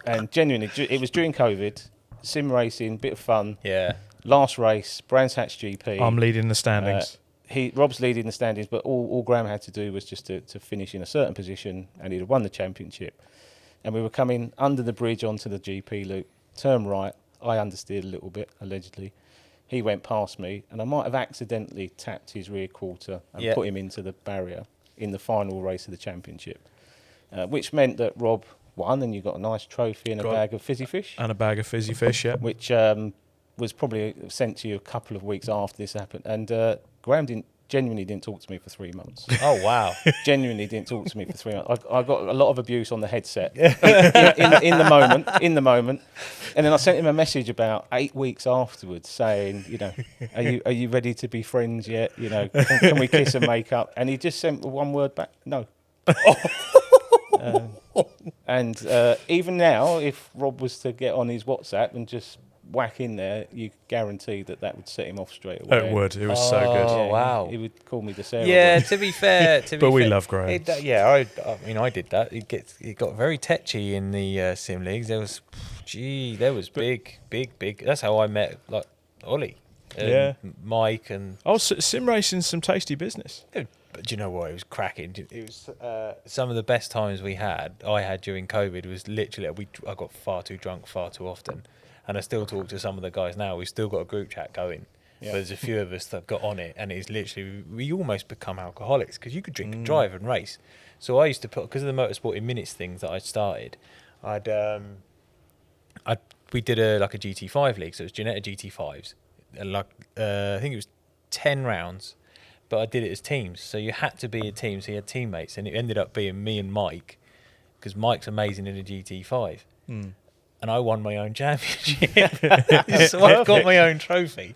And genuinely, it was during COVID. Sim racing, bit of fun. Yeah. Last race, Brands Hatch GP. I'm leading the standings. Rob's leading the standings, but all Graham had to do was just to finish in a certain position, and he'd have won the championship. And we were coming under the bridge onto the GP loop, turn right. I understeered a little bit, allegedly. He went past me, and I might have accidentally tapped his rear quarter and put him into the barrier in the final race of the championship, which meant that Rob won, and you got a nice trophy and a bag of fizzy fish. And a bag of fizzy fish, yeah. Which was probably sent to you a couple of weeks after this happened. And Graham genuinely didn't talk to me for 3 months. Oh, wow. Genuinely didn't talk to me for 3 months. I got a lot of abuse on the headset in the moment. And then I sent him a message about 8 weeks afterwards saying, are you ready to be friends yet? Can we kiss and make up? And he just sent one word back, no. And even now, if Rob was to get on his WhatsApp and just whack in there, you guarantee that would set him off straight away. It would. It was so good. Oh, wow. He would call me the Sarah. Yeah, to be fair. But we love Graham. I did that. It got very tetchy in the sim leagues. There was big. That's how I met like Ollie, Mike, and sim racing's some tasty business. But do you know what? It was cracking. It was some of the best times I had during COVID was literally I got far too drunk far too often, and I still talk to some of the guys now. We've still got a group chat going. Yeah. But there's a few of us that got on it, and it's literally we almost become alcoholics because you could drink and drive and race. So I used to put, because of the motorsport in minutes things that I started, we did a GT5 league, so it was Ginetta GT5s, and I think it was 10 rounds. But I did it as teams, so you had to be a team, so you had teammates, and it ended up being me and Mike, because Mike's amazing in a GT5, and I won my own championship, so I've got my own trophy.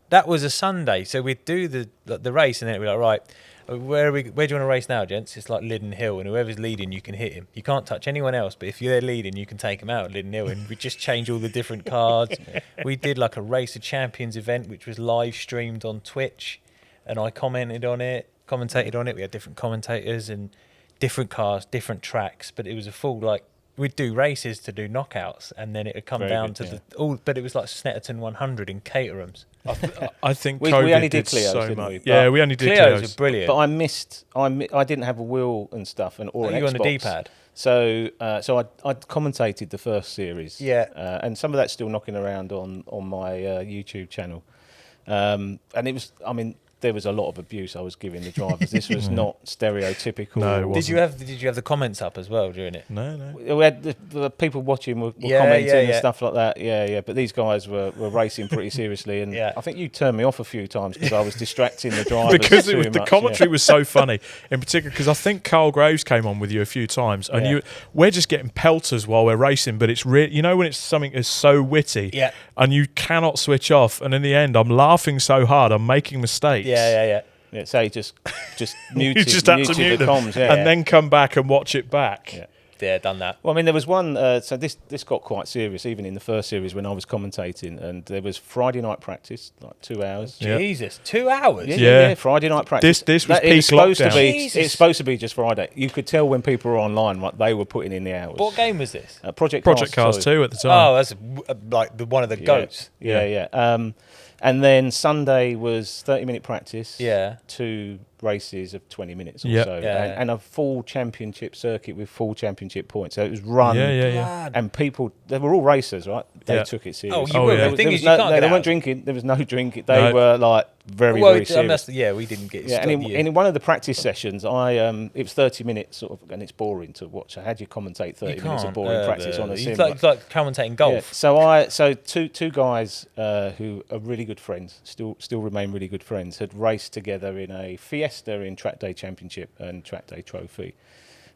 That was a Sunday, so we'd do the race, and then it'd be like, right, where do you want to race now, gents? It's like Liddon Hill, and whoever's leading, you can hit him. You can't touch anyone else, but if you're leading, you can take him out at Liddon Hill. And we just change all the different cards. We did like a Race of Champions event, which was live streamed on Twitch, and I commentated on it. We had different commentators and different cars, different tracks, but it was a full we'd do races to do knockouts, and then it would come down to but it was like Snetterton 100 in Caterhams. I think we COVID only did Clios, so didn't much. we? Yeah, we only did Clios. Clios. Are brilliant. But I didn't have a wheel and stuff, or an you Xbox. on the D-pad? So I commentated the first series. Yeah. And some of that's still knocking around on my YouTube channel. And it was, there was a lot of abuse I was giving the drivers. This was not stereotypical. No, it wasn't. Did you have the comments up as well during it? No. We had the people watching were commenting and stuff like that. Yeah. But these guys were racing pretty seriously, and I think you turned me off a few times because I was distracting the drivers because too the much, commentary was so funny, in particular because I think Carl Graves came on with you a few times, and we're just getting pelters while we're racing, but it's when it's something is so witty, and you cannot switch off, and in the end I'm laughing so hard I'm making mistakes. Yeah. So you just muted, you just had to mute the them, comms, and then come back and watch it back. Yeah, done that. Well, there was one. So this got quite serious, even in the first series when I was commentating, and there was Friday night practice, like 2 hours. Jesus, 2 hours. Yeah. Friday night practice. This was peak lockdown. It's supposed to be just Friday. You could tell when people were online what they were putting in the hours. What game was this? Project Cars 2 at the time. Oh, that's one of the goats. Yeah. And then Sunday was 30-minute practice. Yeah. 2 races of 20 minutes or so. Yeah. And a full championship circuit with full championship points. So it was run. Yeah. And people, they were all racers, right? They took it seriously. Oh, you will. The thing is, you can't they weren't drinking. There was no drinking. They were like very serious. We didn't get. Yeah, and in one of the practice sessions, it was 30 minutes sort of, and it's boring to watch. So how do you commentate 30 minutes of boring practice on a sim? It's like commentating golf. Yeah. So two guys who are really good friends, still remain really good friends, had raced together in a Fiesta in Track Day Championship and Track Day Trophy,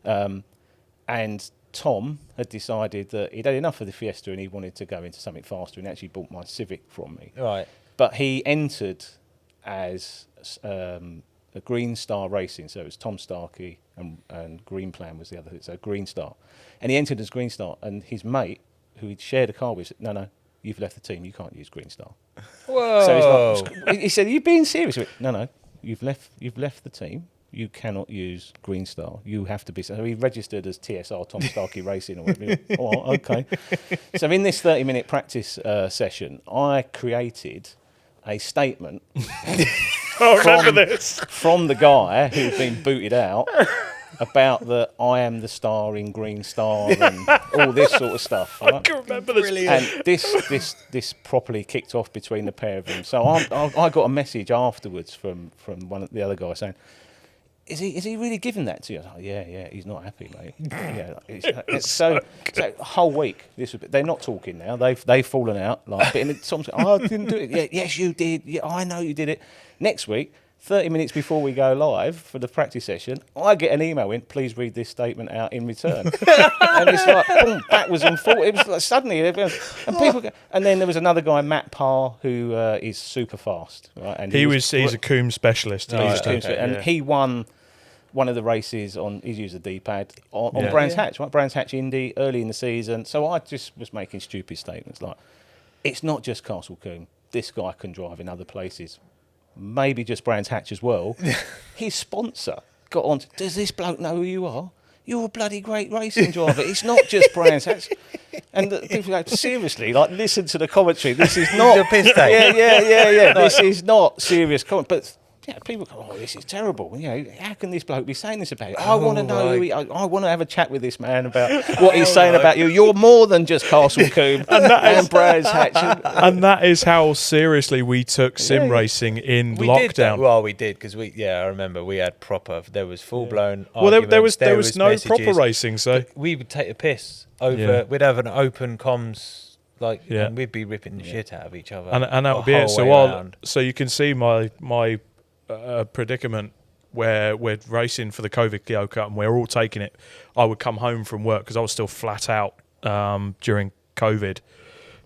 and Tom had decided that he'd had enough of the Fiesta and he wanted to go into something faster, and actually bought my Civic from me. Right. But he entered as a Green Star Racing. So it was Tom Starkey and Green Plan was the other. So Green Star. And he entered as Green Star. And his mate, who he'd shared a car with, said, no, you've left the team. You can't use Green Star. Whoa. So he's like, he said, are you being serious? He went, no, you've left the team. You cannot use Green Star. You have to be. So he registered as TSR, Tom Starkey Racing. Oh, okay. So in this 30-minute practice session, I created a statement from the guy who'd been booted out about that I am the star in Green Star and all this sort of stuff. Right? I can remember this. And this properly kicked off between the pair of them. So I got a message afterwards from one of the other guys saying, Is he really giving that to you? I was like, yeah, he's not happy, mate. Yeah, so a whole week. They're not talking now. They've fallen out. Like, and someone's like, I didn't do it. Yeah, yes, you did. Yeah, I know you did it. Next week, 30 minutes before we go live for the practice session, I get an email in, please read this statement out in return. And it's like, boom, backwards and forwards. It was like suddenly, and people go, and then there was another guy, Matt Parr, who is super fast. Right? And he's a Coombs specialist. And he won one of the races he's used a D-pad on Brands Hatch, right? Brands Hatch Indy early in the season. So I just was making stupid statements like, it's not just Castle Combe. This guy can drive in other places. Maybe just Brands Hatch as well. His sponsor got on, does this bloke know who you are? You're a bloody great racing driver. It's not just Brands Hatch. And people go, seriously, like, listen to the commentary. This is not... a piss take. Yeah. This is not serious comment. But people go, oh, this is terrible. You know, how can this bloke be saying this about you? I want to know I want to have a chat with this man about what he's saying about you. You're more than just Castle Combe and Brands Hatch. And that is how seriously we took sim racing in lockdown. Well, we did, because I remember we had proper, there was full-blown Well, there was no messages. Proper racing, so... We would take a piss over, we'd have an open comms, and we'd be ripping the shit out of each other. And that would be it. So you can see my predicament where we're racing for the COVID Clio Cup and we're all taking it. I would come home from work because I was still flat out during COVID.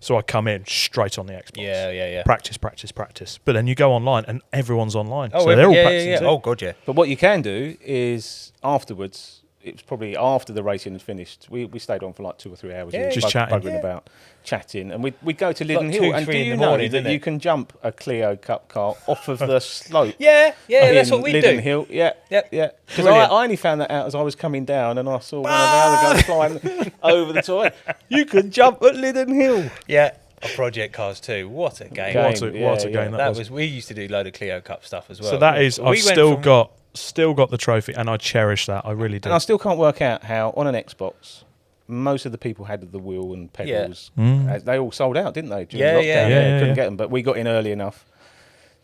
So I come in straight on the Xbox. Yeah. Practice. But then you go online and everyone's online. Oh, so they're all practicing too. Oh, God, yeah. But what you can do is afterwards... It was probably after the racing had finished. We stayed on for like 2 or 3 hours. Just chatting. Buggering about, chatting. And we'd go to Liddon Hill. And do you know that you can jump a Clio Cup car off of the slope? Yeah, that's what we do. Liddon Hill, yeah. Because I only found that out as I was coming down and I saw one of the other guys flying over the top. You can jump at Liddon Hill. Yeah. Project Cars too. What a game! What a game that was. We used to do a load of Clio Cup stuff as well. So that is, I've still got the trophy, and I cherish that. I really do. And I still can't work out how on an Xbox, most of the people had the wheel and pedals. They all sold out, didn't they? During lockdown. Couldn't get them, but we got in early enough.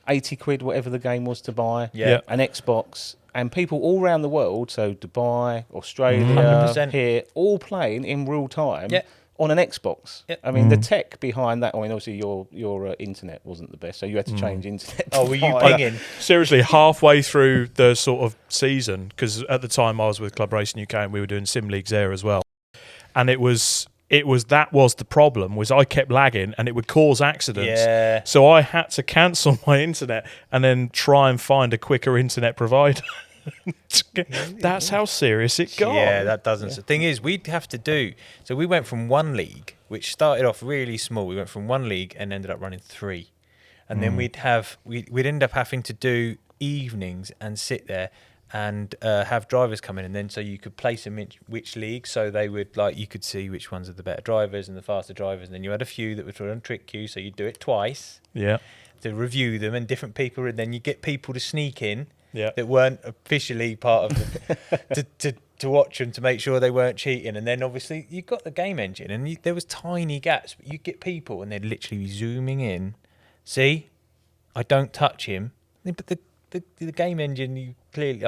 80 quid, whatever the game was to buy. An Xbox, and people all around the world. So Dubai, Australia, 100%. here, all playing in real time. Yeah. On an Xbox. Yep. I mean, the tech behind that, obviously your internet wasn't the best, so you had to change internet. Oh, were you pinging? Seriously, halfway through the sort of season, because at the time I was with Club Racing UK and we were doing sim leagues there as well. And that was the problem, was I kept lagging and it would cause accidents. Yeah. So I had to cancel my internet and then try and find a quicker internet provider. That's how serious it got. Yeah, that doesn't. The thing is, we'd have to do. So we went from one league, which started off really small. We went from one league and ended up running 3, and then we'd end up having to do evenings and sit there and have drivers come in, and then so you could place them in which league. So they would you could see which ones are the better drivers and the faster drivers, and then you had a few that would try and trick you. So you'd do it twice. Yeah. To review them, and different people, and then you get people to sneak in. Yeah. That weren't officially part of to watch them to make sure they weren't cheating. And then obviously you got the game engine, and there was tiny gaps, but you get people and they'd literally be zooming in. See, I don't touch him, but the game engine, you clearly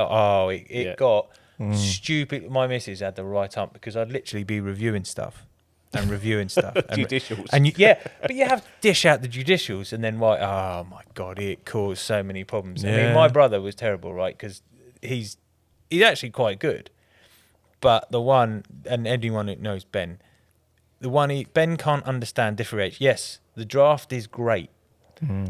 it got stupid. My missus had the right hump because I'd literally be reviewing stuff. And Judicials. And but you have to dish out the judicials, and then oh my God, it caused so many problems. I mean, my brother was terrible, right? Because he's actually quite good, but the one, and anyone who knows Ben, Ben can't understand differentiation. Yes, the draft is great,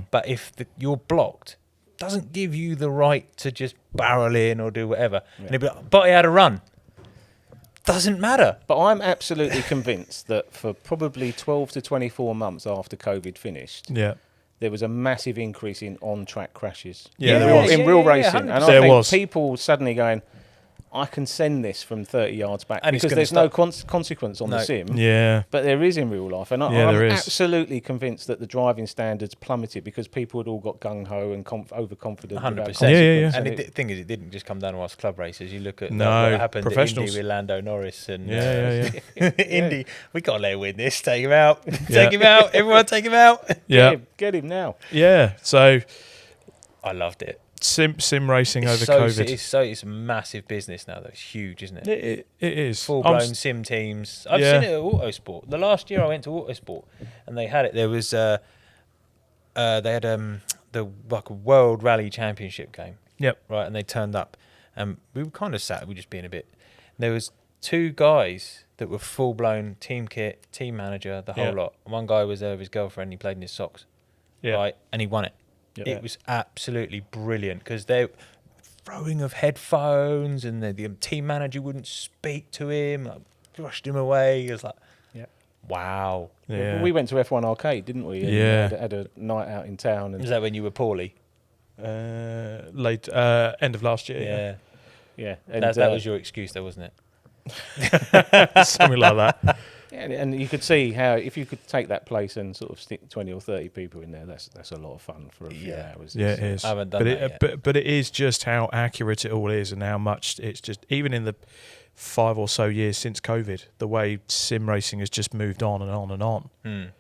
but if you're blocked, doesn't give you the right to just barrel in or do whatever. And he'd be like, but he had a run. Doesn't matter. But I'm absolutely convinced that for probably 12 to 24 months after COVID finished, there was a massive increase in on-track crashes. Yeah, there was. In real racing. And I There think was. people suddenly going, I can send this from 30 yards back. And because there's no consequence on the sim. Yeah. But there is in real life. And I'm there is. absolutely convinced that the driving standards plummeted because people had all got gung-ho and overconfident. 100%. Yeah. And the thing is, it didn't just come down to us club races. You look at what happened at professionals. Indy with Lando Norris and Indy. We got to let him win this. Take him out. Take him out. Everyone take him out. Yeah. Get him now. Yeah. So I loved it. Sim racing over so, COVID. It's a massive business now. That's huge, isn't it? It is. Full blown sim teams. I've seen it at Autosport. The last year I went to Autosport and they had it. There was they had the like a World Rally Championship game. Yep. Right, and they turned up, and we were kind of sat. We were just being a bit. There was 2 guys that were full blown team kit, team manager, the whole lot. And one guy was there with his girlfriend. He played in his socks. Yeah. Right, and he won it. Yep. It was absolutely brilliant because they throwing of headphones and the team manager wouldn't speak to him, like, brushed him away. It was like, wow. Yeah. We went to F1 Arcade, didn't we? And had a night out in town. And Was that when you were poorly? Late end of last year. Yeah. And, That was your excuse, though, wasn't it? Something like that. Yeah, and you could see how if you could take that place and sort of stick 20 or 30 people in there, that's a lot of fun for a few hours. Yeah, it is. I haven't done that yet. But it is just how accurate it all is and how much it's just, even in the 5 or so years since COVID, the way sim racing has just moved on and on and on. And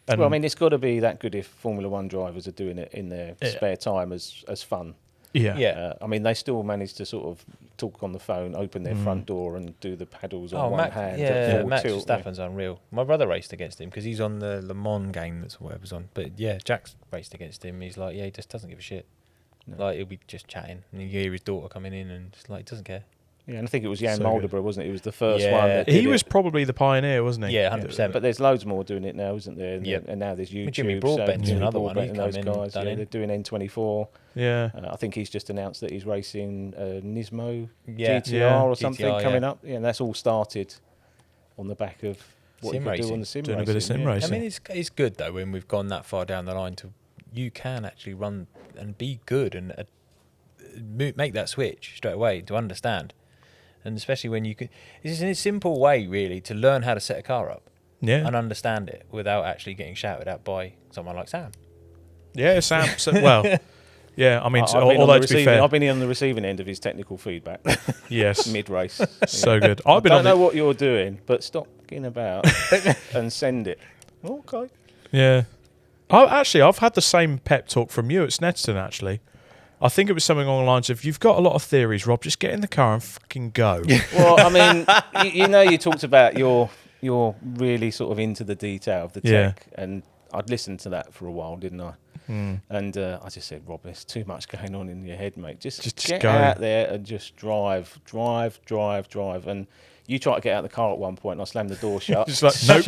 well, I mean, it's got to be that good if Formula One drivers are doing it in their spare time as fun. Yeah. I mean, they still manage to sort of talk on the phone, open their front door, and do the paddles on one hand. Max Verstappen's unreal. My brother raced against him because he's on the Le Mans game that's whatever's on. But yeah, Jack's raced against him. He's like, he just doesn't give a shit. No. Like he'll be just chatting, and you hear his daughter coming in, and just like he doesn't care. Yeah, and I think it was Jan So Moldeborough, wasn't it? He was the first one. That he was probably the pioneer, wasn't he? Yeah, 100%. But there's loads more doing it now, isn't there? And now there's YouTube. Jimmy Broadbent's another one. And those guys, they're doing N24. Yeah. I think he's just announced that he's racing Nismo GTR GTR or something coming up. Yeah, and that's all started on the back of what sim you could racing. do on the sim Doing racing. a bit of sim racing. I mean, it's good though when we've gone that far down the line to you can actually run and be good and make that switch straight away to understand. And especially when you can, it's in a simple way, really, to learn how to set a car up and understand it without actually getting shouted at by someone like Sam. Yeah, Sam. Well, yeah, I mean, although to be fair, I've been on the receiving end of his technical feedback. yes, mid-race. so good. I don't know what you're doing, but stop getting about and send it. Okay. Yeah. I've had the same pep talk from you at Snetterton, actually. I think it was something along the lines of, you've got a lot of theories, Rob, just get in the car and fucking go. Well, I mean, you talked about you're really sort of into the detail of the tech, and I'd listened to that for a while, didn't I? And I just said, Rob, there's too much going on in your head, mate. Just get out there and just drive. And you tried to get out of the car at one point, and I slammed the door shut. Just like, nope.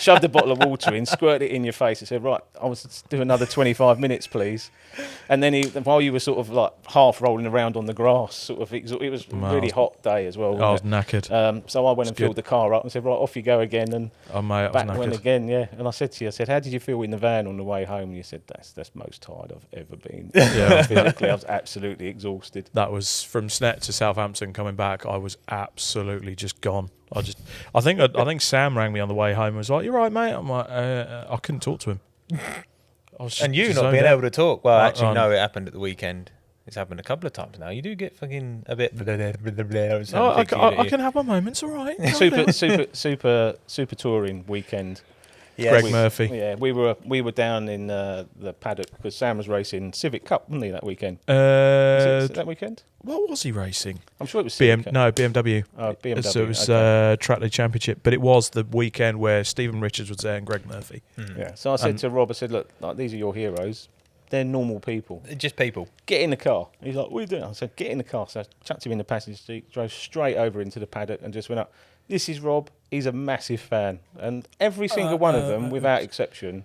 Shoved the bottle of water in, squirted it in your face, and said, right, I was do another 25 minutes, please. And then while you were sort of like half rolling around on the grass, sort of, it was a really hot day as well. I was knackered. So I went and filled the car up and said, right, off you go again. And mate, back went again, And I said to you, how did you feel in the van on the way home? And you said, that's the most tired I've ever been. Physically, I was absolutely exhausted. That was from Snet to Southampton coming back. I was absolutely just gone. I think Sam rang me on the way home and was like, "You're right, mate." I'm like, I couldn't talk to him. And you not being able to talk. Well, actually, no, it happened at the weekend. It's happened a couple of times now. You do get fucking a bit. I can have my moments, all right. Super touring weekend. Yes. Greg Murphy. Yeah, we were down in the paddock because Sam was racing Civic Cup, wasn't he, that weekend? Was that weekend? What was he racing? I'm sure it was Civic BMW. Oh, BMW. So it was Trackday Championship, but it was the weekend where Stephen Richards was there and Greg Murphy. Yeah. So I said to Rob, look, like, these are your heroes. They're normal people. Just people. Get in the car. He's like, what are you doing? I said, get in the car. So I chucked him in the passenger seat, drove straight over into the paddock and just went up. This is Rob. He's a massive fan. And every single one of them, without exception,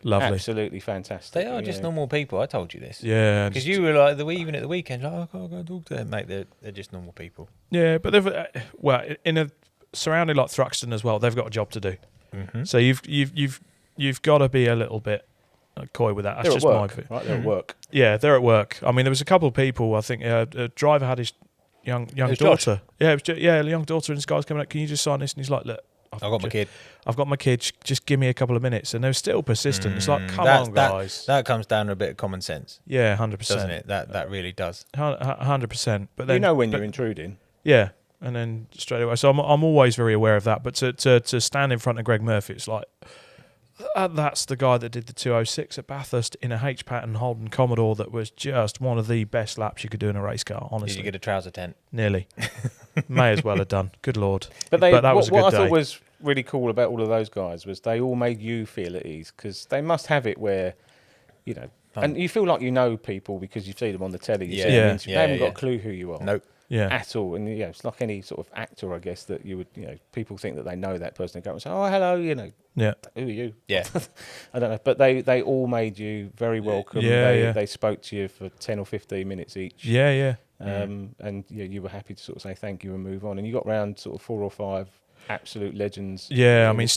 Lovely. Absolutely fantastic. They are just normal people. I told you this. Yeah. Because you were like, even at the weekend, like, oh, I can't go and talk to them, mate. They're just normal people. Yeah, but they've in a surrounding like Thruxton as well, they've got a job to do. Mm-hmm. So you've got to be a little bit coy with that. That's They're just at my work, view. right? They're at work. Yeah, they're at work. I mean, there was a couple of people. I think a driver had his young was daughter. Josh. Yeah, it was a young daughter, and this guy's coming up. Can you just sign this? And he's like, look, I've got my kid. I've got my kid. Just give me a couple of minutes. And they're still persistent. It's like, come on, guys. That comes down to a bit of common sense, Yeah, 100%. doesn't it? That really does. 100%. But then, You know when you're intruding. yeah, and then straight away. So I'm always very aware of that. But to stand in front of Greg Murphy, it's like, that's the guy that did the 206 at Bathurst in a H-pattern Holden Commodore that was just one of the best laps you could do in a race car, honestly. Did you get a trouser tent? Nearly. May as well have done. Good Lord. But that was a good what I day. thought was really cool about all of those guys was they all made you feel at ease, because they must have it where, you know, and you feel like you know people because you see them on the telly. You see them on Instagram, they haven't got a clue who you are. Nope. Yeah. At all. And it's like any sort of actor, I guess, that you would, people think that they know that person. They go and say, oh, hello, Yeah. who are you? Yeah. I don't know. But they all made you very welcome. They spoke to you for 10 or 15 minutes each. Yeah. And you were happy to sort of say thank you and move on. And you got round sort of 4 or 5 absolute legends. Yeah, I mean,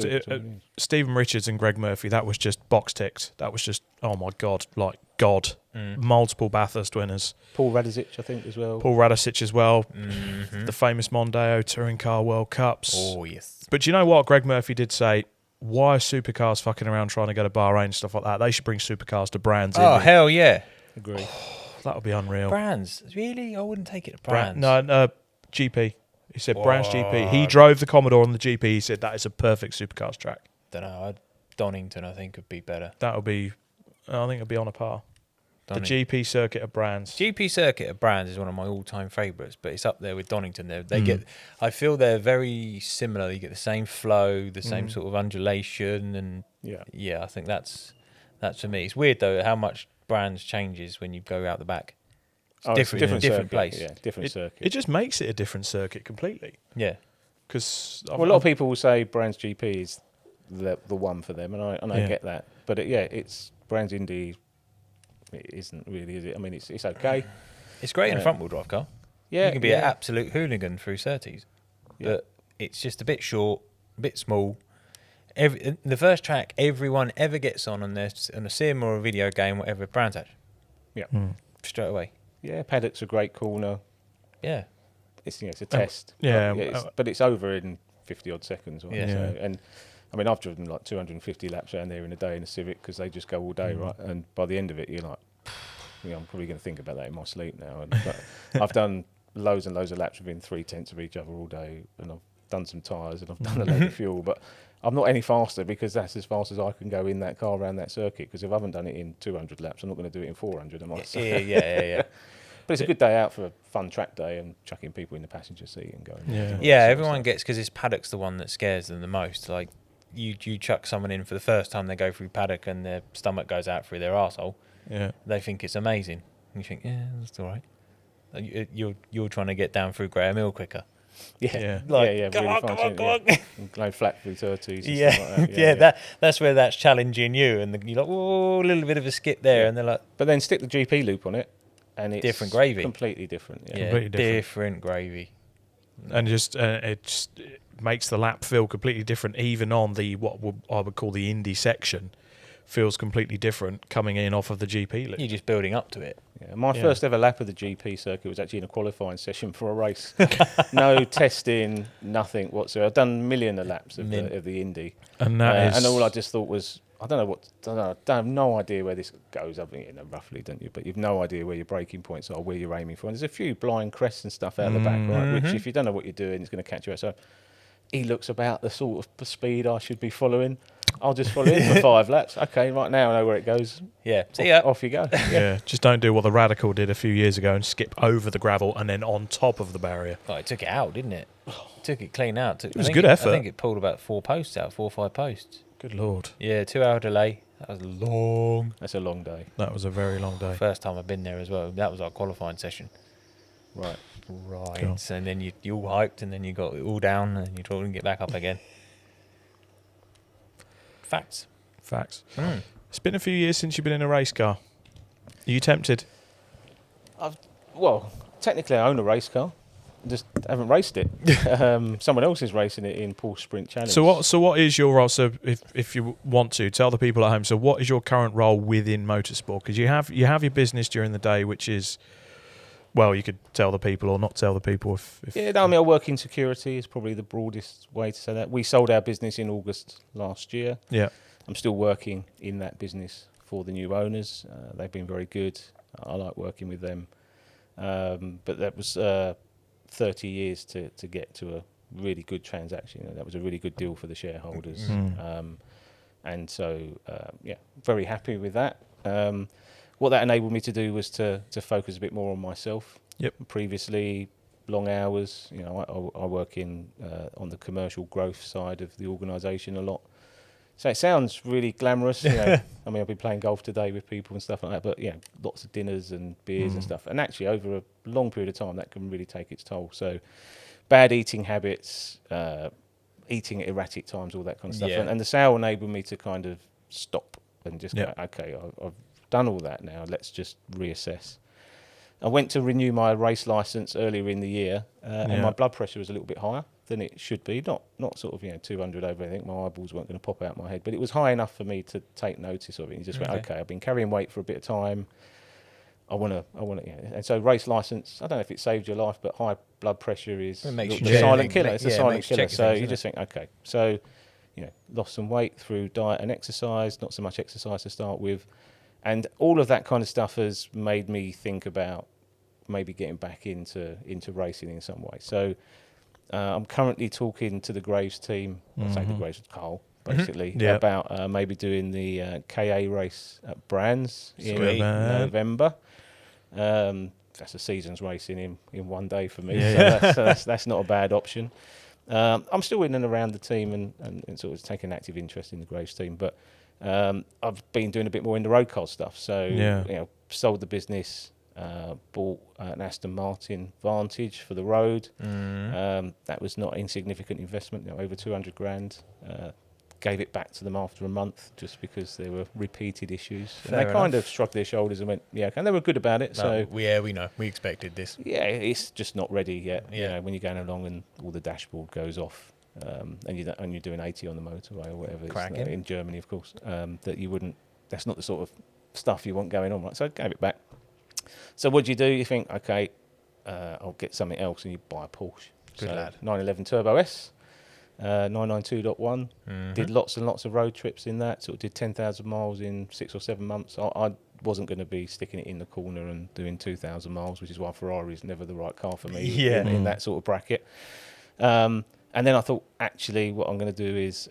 Stephen Richards and Greg Murphy, that was just box ticked. That was just, oh my God, like God. Multiple Bathurst winners. Paul Radicic, I think, as well. Paul Radicic as well. Mm-hmm. The famous Mondeo Touring Car World Cups. Oh, yes. But you know what? Greg Murphy did say, why are supercars fucking around trying to go to Bahrain and stuff like that? They should bring supercars to Brands. Oh, hell yeah. Agree. That would be unreal. Brands? Really? I wouldn't take it to Brands. No, GP. He said Brands GP. He drove the Commodore on the GP. He said that is a perfect supercars track. Don't know. Donington, I think, would be better. That would be, I think it'd be on a par. The GP circuit of Brands. GP circuit at Brands is one of my all-time favourites, but it's up there with Donington. They get, I feel they're very similar. You get the same flow, the same sort of undulation, and I think that's for me. It's weird though how much Brands changes when you go out the back. It's different place. Yeah, different circuit. It just makes it a different circuit completely. Yeah, because a lot of people will say Brands GP is the one for them, and I get that. But it's Brands Indy. It isn't really, is it? I mean, it's okay. It's great in a front-wheel drive car. Yeah, you can be an absolute hooligan through 30s, but it's just a bit short, a bit small. The first track everyone ever gets on a sim or a video game, whatever, Brands Hatch. Yeah, straight away. Yeah, Paddock's a great corner. Yeah, it's a test. But it's over in 50 odd seconds. Right? Yeah. So, and I mean, I've driven like 250 laps around there in a day in a Civic because they just go all day, right? And by the end of it, you're like, I'm probably going to think about that in my sleep now. But I've done loads and loads of laps within 3/10 of each other all day, and I've done some tyres and I've done a load of fuel, but I'm not any faster because that's as fast as I can go in that car around that circuit. Because if I haven't done it in 200 laps, I'm not going to do it in 400. I might say. Yeah. But it's a good day out for a fun track day and chucking people in the passenger seat and going. Everyone gets, because it's Paddock's the one that scares them the most. Like you chuck someone in for the first time, they go through Paddock and their stomach goes out through their arsehole. Yeah, they think it's amazing. And you think, that's all right. You're trying to get down through Graham Hill quicker. Come on. Go flat through 30s. And stuff like that. That's where that's challenging you, and you're like, oh, a little bit of a skip there, and they're like, but then stick the GP loop on it, and it's different gravy, completely different. Completely different gravy, and just it makes the lap feel completely different, even on the I would call the Indy section. Feels completely different coming in off of the GP loop. You're just building up to it. Yeah, my first ever lap of the GP circuit was actually in a qualifying session for a race. No testing, nothing whatsoever. I've done a million of laps of the Indy, and and all I just thought was, I have no idea where this goes. I mean, roughly, don't you? But you've no idea where your braking points are, where you're aiming for. And there's a few blind crests and stuff out the back, right? Which, if you don't know what you're doing, it's going to catch you out. So he looks about the sort of speed I should be following. I'll just follow in for 5 laps. Okay, right now I know where it goes. Yeah, see ya. Off you go. Yeah, just don't do what the Radical did a few years ago and skip over the gravel and then on top of the barrier. Oh, it took it out, didn't it? Took it clean out. It was a good effort. I think it pulled about 4 posts out, 4 or 5 posts. Good Lord. Yeah, 2-hour delay. That was long. That's a long day. That was a very long day. First time I've been there as well. That was our qualifying session. Right. Cool. So, and then you all hyped, and then you got it all down, and you try and get back up again. Facts. It's been a few years since you've been in a race car. Are you tempted? Well, technically I own a race car. Just haven't raced it. Someone else is racing it in Paul's Sprint Challenge. So what is your role? So if you want to tell the people at home, so what is your current role within motorsport? Because you have your business during the day, which is, well, you could tell the people or not tell the people. I work in security is probably the broadest way to say that. We sold our business in August last year. Yeah. I'm still working in that business for the new owners. They've been very good. I like working with them. But that was 30 years to get to a really good transaction. That was a really good deal for the shareholders. And so, very happy with that. What that enabled me to do was to focus a bit more on myself. Yep. Previously, long hours. I work in on the commercial growth side of the organisation a lot. So it sounds really glamorous. I've been playing golf today with people and stuff like that. But lots of dinners and beers and stuff. And actually, over a long period of time, that can really take its toll. So, bad eating habits, eating at erratic times, all that kind of stuff. And the sale enabled me to kind of stop and just go, okay, I've done all that now. Let's just reassess. I went to renew my race license earlier in the year, and my blood pressure was a little bit higher than it should be. Not sort of 200 over anything. My eyeballs weren't going to pop out my head, but it was high enough for me to take notice of it. You just went, okay, I've been carrying weight for a bit of time. I want to. And so race license. I don't know if it saved your life, but high blood pressure is the silent killer. It's a silent killer. So you just think, okay, so lost some weight through diet and exercise. Not so much exercise to start with, and all of that kind of stuff has made me think about maybe getting back into racing in some way. So I'm currently talking to the Graves team, the Graves Carl, basically, about maybe doing the KA race at Brands in November. That's a season's racing in one day for me, so that's not a bad option. I'm still in and around the team and sort of taking an active interest in the Graves team, but I've been doing a bit more in the road car stuff. So sold the business. Bought an Aston Martin Vantage for the road. That was not insignificant investment, over 200 grand. Gave it back to them after a month just because there were repeated issues. And they kind of shrugged their shoulders and went, and they were good about it. We know. We expected this. Yeah, it's just not ready yet. When you're going along and all the dashboard goes off, and you're doing 80 on the motorway or whatever it's in Germany, of course, that's not the sort of stuff you want going on, right? So I gave it back. So what do? You think, okay, I'll get something else, and you buy a Porsche. Good lad. 911 Turbo S, 992.1. Did lots and lots of road trips in that. Sort of did 10,000 miles in 6 or 7 months. I wasn't going to be sticking it in the corner and doing 2,000 miles, which is why Ferrari is never the right car for me in that sort of bracket. And then I thought, actually, what I'm going to do is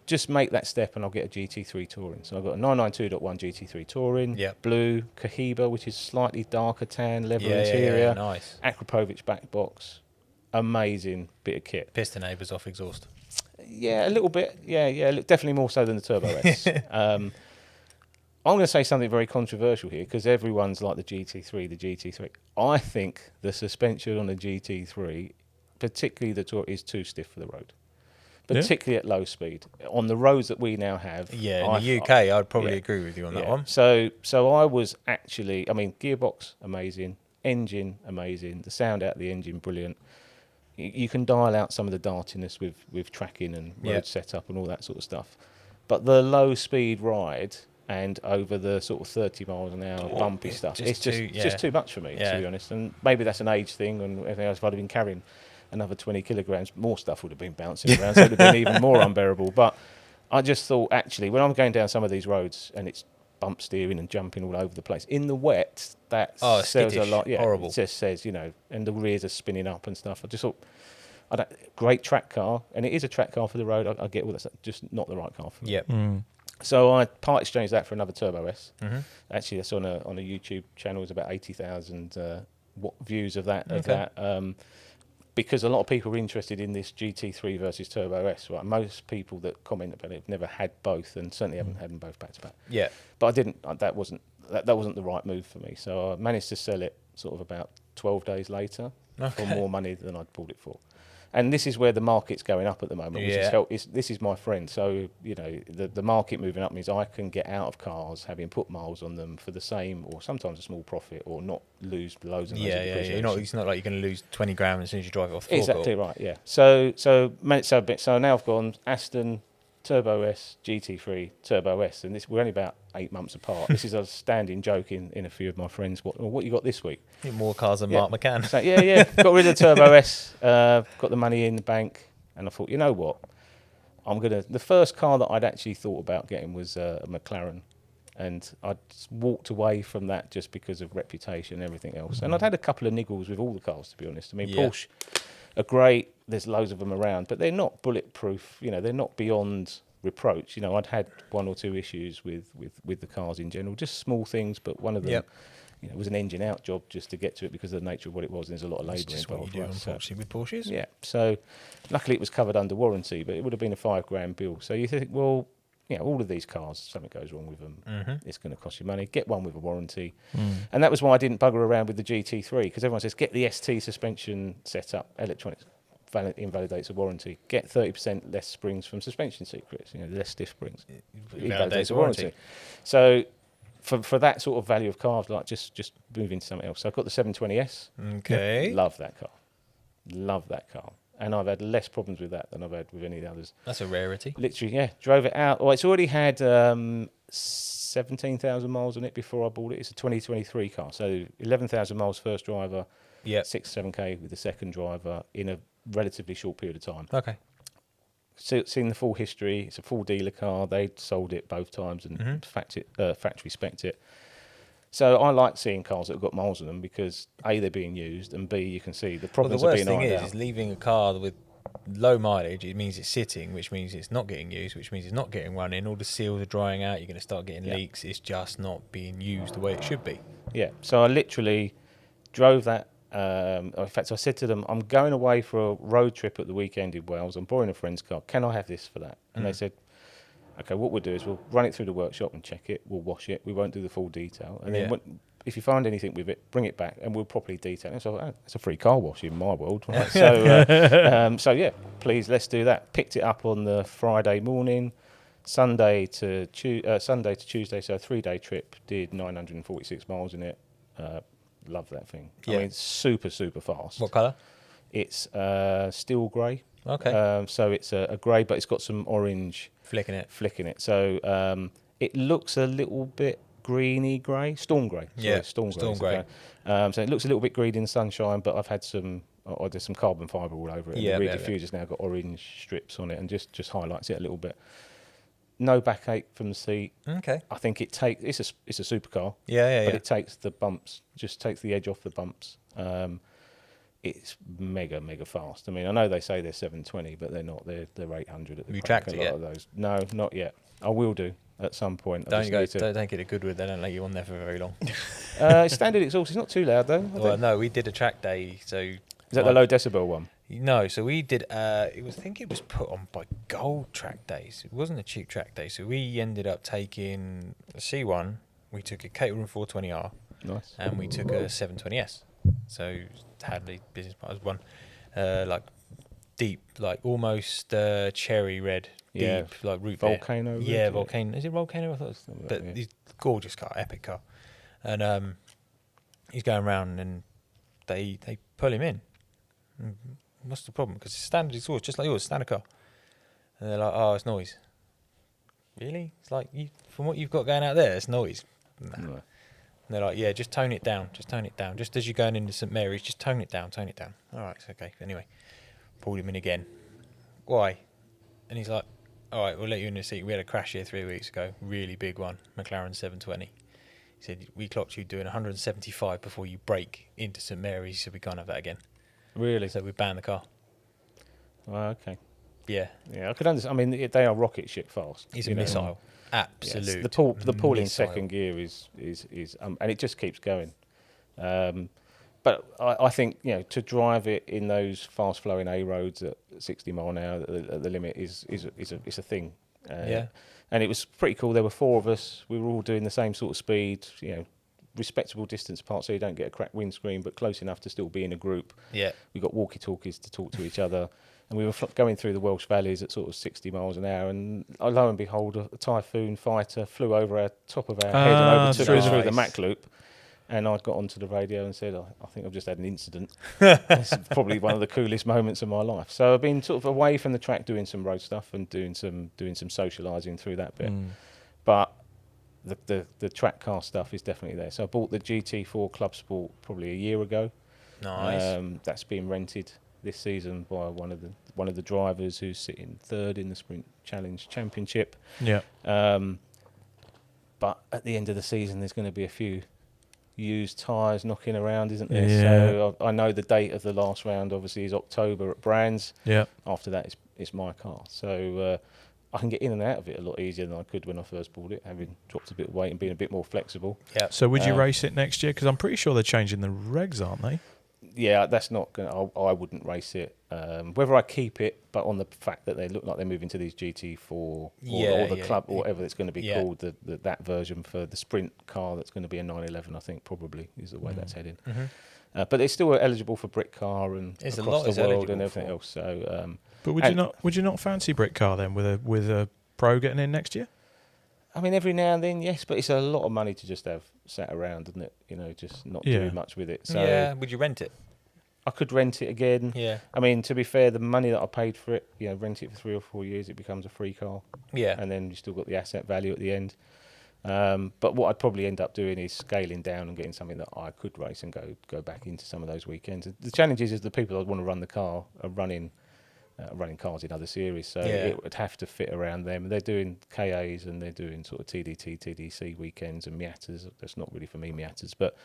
just make that step and I'll get a GT3 Touring. So I've got a 992.1 GT3 Touring, blue, Cohiba, which is slightly darker tan, leather interior, nice. Akrapovic back box, amazing bit of kit. Pissed the neighbours off exhaust. Yeah, a little bit. Yeah, definitely more so than the Turbo S. I'm going to say something very controversial here because everyone's like the GT3. I think the suspension on the GT3, particularly the Tour, is too stiff for the road. Particularly at low speed. On the roads that we now have. Yeah, in the UK, I'd probably agree with you on that one. So I was actually, gearbox, amazing. Engine, amazing. The sound out of the engine, brilliant. You can dial out some of the dartiness with tracking and road setup and all that sort of stuff. But the low speed ride and over the sort of 30 miles an hour bumpy stuff, it's just too much for me, to be honest. And maybe that's an age thing and everything else. If I'd have been carrying another 20 kilograms, more stuff would have been bouncing around, so it would have been even more unbearable. But I just thought, actually, when I'm going down some of these roads and it's bump steering and jumping all over the place, in the wet, that says a lot. Yeah, horrible. It just says, and the rears are spinning up and stuff. I just thought, great track car, and it is a track car for the road. I get all that stuff, just not the right car for me. Yep. So I part exchanged that for another Turbo S. Actually, that's on a YouTube channel. It's about 80,000 views of that. Because a lot of people are interested in this GT3 versus Turbo S. Right? Most people that comment about it have never had both, and certainly haven't had them both back to back. Yeah. But I didn't. That wasn't the right move for me. So I managed to sell it sort of about 12 days later for more money than I'd bought it for. And this is where the market's going up at the moment, which Yeah. this is my friend. So, you know, the market moving up means I can get out of cars having put miles on them for the same or sometimes a small profit or not lose loads and loads of depreciation. It's not like you're going to lose 20 grand as soon as you drive it off the Exactly forecourt. right, yeah. So now I've gone Aston, Turbo S, GT3, Turbo S, and we're only about 8 months apart. This is a standing joke in a few of my friends. What you got this week? More cars than Yeah. Mark McCann. So got rid of the Turbo S, got the money in the bank, and I thought, you know what? The first car that I'd actually thought about getting was a McLaren, and I'd walked away from that just because of reputation and everything else. And I'd had a couple of niggles with all the cars, to be honest. I mean, Yeah. Porsche are great. There's loads of them around, but they're not bulletproof. You know, they're not beyond reproach. You know, I'd had 1 or 2 issues with the cars in general, just small things, but one of them, Yep. you know, was an engine out job just to get to it because of the nature of what it was. And there's a lot of That's labour just what you involved. do, right? So, unfortunately, with Porsches. yeah. So luckily it was covered under warranty, but it would have been a £5,000 bill. So you think, well, you know, all of these cars, something goes wrong with them, it's going to cost you money. Get one with a warranty. And that was why I didn't bugger around with the GT3, because everyone says, get the ST suspension set up, electronics invalidates a warranty. Get 30% less springs from Suspension Secrets, you know, less stiff springs. Invalidates a warranty. So for that sort of value of cars, like just move into something else. So I've got the 720S. Okay. Love that car. Love that car. And I've had less problems with that than I've had with any of the others. That's a rarity. Literally, yeah. Drove it out. Well, it's already had 17,000 miles on it before I bought it. It's a 2023 car. So 11,000 miles first driver, Yeah. 6-7K with the second driver in a relatively short period of time. Okay. So, seen the full history. It's a full dealer car. They sold it both times and factory spec'd it. So I like seeing cars that have got miles on them because A, they're being used, and B, you can see the problems Well, are the being worst thing ironed is out. leaving a car with low mileage. It means it's sitting, which means it's not getting used, which means it's not getting running. All the seals are drying out. You're going to start getting leaks. It's just not being used the way it should be. Yeah. So I literally drove that. In fact, I said to them, I'm going away for a road trip at the weekend in Wales. I'm borrowing a friend's car. Can I have this for that? And they said, okay, what we'll do is we'll run it through the workshop and check it. We'll wash it. We won't do the full detail. And then if you find anything with it, bring it back and we'll properly detail it. So it's a free car wash in my world. Right? So yeah, please, let's do that. Picked it up on the Friday morning, Sunday to Tuesday, so a 3-day trip. Did 946 miles in it. Love that thing. Yeah. I mean, it's super, super fast. What colour? It's steel grey. Okay. So it's a grey, but it's got some orange Flicking it. flick in it. So it looks a little bit greeny grey, storm grey. Yeah, storm storm grey. grey. So it looks a little bit green in the sunshine, but I've had there's some carbon fibre all over it. Yeah, and the rear yeah. diffuser's now got orange strips on it, and just highlights it a little bit. No backache from the seat. Okay. I think it's a supercar. Yeah. But it takes the bumps, just takes the edge off the bumps. It's mega, mega fast. I mean, I know they say they're 720, but they're not. They're 800 at the Have you crack, tracked a it lot yet? of those. No, not yet. I will do at some point. I Don't just go. need to- Don't get a Goodwood. They don't let you on there for very long. Standard exhaust. It's not too loud though. Well, no, we did a track day. So Is that the low decibel one? No, so we did. I think it was put on by Gold Track Days. It wasn't a cheap track day. So we ended up taking a C1. We took a Caterham 420R, Nice. and we took a 720S. So Hadley business partners one, like deep, like almost cherry red, Yeah. deep, like root beer. Volcano. Yeah, red, volcano. Is it volcano? I thought it was, Something like but that, yeah. he's gorgeous car, epic car, and he's going around and they pull him in. What's the problem? Because it's standard exhaust, just like yours, standard car. And they're like, oh, it's noise. Really? It's like, from what you've got going out there, it's noise. Nah. No. And they're like, yeah, just tone it down. Just tone it down. Just as you're going into St Mary's, just tone it down. Tone it down. All right, it's okay. Anyway, pulled him in again. Why? And he's like, all right, we'll let you in the seat. We had a crash here 3 weeks ago. Really big one. McLaren 720. He said, we clocked you doing 175 before you brake into St Mary's, so we can't have that again. Really? So we banned the car. Oh, okay. Yeah. Yeah, I could understand. I mean, they are rocket ship fast. He's you a know. missile. Yes, Absolute. the pull in missile. second gear is and it just keeps going. But I think, you know, to drive it in those fast flowing A roads at 60 mile an hour at the limit is a thing. Yeah. And it was pretty cool. There were 4 of us. We were all doing the same sort of speed. You know, respectable distance apart, so you don't get a cracked windscreen, but close enough to still be in a group. Yeah. We got walkie-talkies to talk to each other, and we were going through the Welsh valleys at sort of 60 miles an hour, and lo and behold, a typhoon fighter flew over our top of our head and overtook us through the Mac Loop. And I got onto the radio and said, I think I've just had an incident. This is probably one of the coolest moments of my life. So I've been sort of away from the track doing some road stuff and doing some socialising through that bit. But the track car stuff is definitely there. So I bought the GT4 Club Sport probably a year ago. Nice. That's been rented this season by one of the drivers who's sitting third in the Sprint Challenge Championship. Yeah. But at the end of the season, there's going to be a few used tyres knocking around, isn't there? Yeah. So I know the date of the last round obviously is October at Brands. Yeah. After that, it's my car. So I can get in and out of it a lot easier than I could when I first bought it, having dropped a bit of weight and being a bit more flexible. Yeah. So would you race it next year? Because I'm pretty sure they're changing the regs, aren't they? Yeah, that's not going to... I wouldn't race it. Whether I keep it, but on the fact that they look like they're moving to these GT4 or the club or whatever it's going to be called, that version for the sprint car that's going to be a 911, I think, probably, is the way that's heading. But it's still eligible for Brit Car and There's across the world and everything else. So, but would you not fancy Brit Car then with a Pro getting in next year? I mean, every now and then, yes, but it's a lot of money to just have sat around, isn't it? You know, just not do much with it. So would you rent it? I could rent it again. Yeah. I mean, to be fair, the money that I paid for it, rent it for 3 or 4 years, it becomes a free car. Yeah. And then you still got the asset value at the end. But what I'd probably end up doing is scaling down and getting something that I could race and go back into some of those weekends. The challenge is the people that want to run the car are running cars in other series, so it would have to fit around them. They're doing KAs and they're doing sort of TDT, TDC weekends and Miatas. That's not really for me, Miatas, but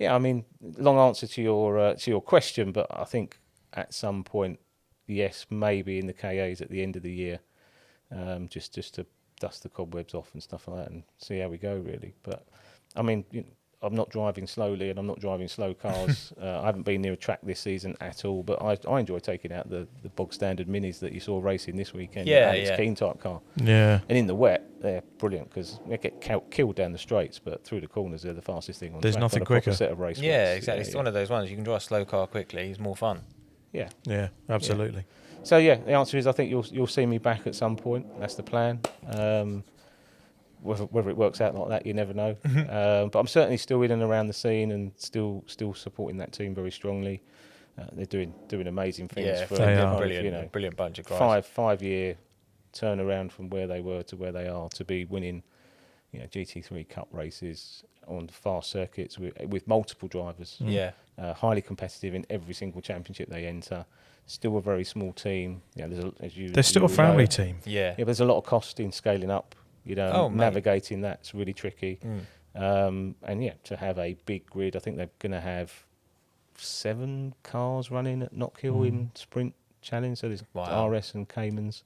yeah, I mean, long answer to your question, but I think at some point, yes, maybe in the KAs at the end of the year, just to dust the cobwebs off and stuff like that and see how we go, really. But I mean, I'm not driving slowly and I'm not driving slow cars. I haven't been near a track this season at all, but I enjoy taking out the bog standard minis that you saw racing this weekend. Yeah, Alex Keane type car. Yeah. And in the wet, they're brilliant because they get killed down the straights, but through the corners, they're the fastest thing on There's track. nothing on a proper quicker. set of race Yeah, wheels. exactly. It's one of those ones you can drive a slow car quickly. It's more fun. Yeah. Yeah, absolutely. So yeah, the answer is I think you'll see me back at some point. That's the plan. Whether it works out like that, you never know. But I'm certainly still in and around the scene and still supporting that team very strongly. They're doing amazing things. Yeah, for they kind are. of, Brilliant, brilliant bunch of guys. 5 year turnaround from where they were to where they are, to be winning GT3 Cup races on fast circuits with multiple drivers. Yeah. Highly competitive in every single championship they enter. Still a very small team. They're still a family team. Yeah. Yeah, there's a lot of cost in scaling up. Navigating that's really tricky. And yeah, to have a big grid, I think they're going to have 7 cars running at Knockhill in Sprint Challenge. So there's RS and Caymans,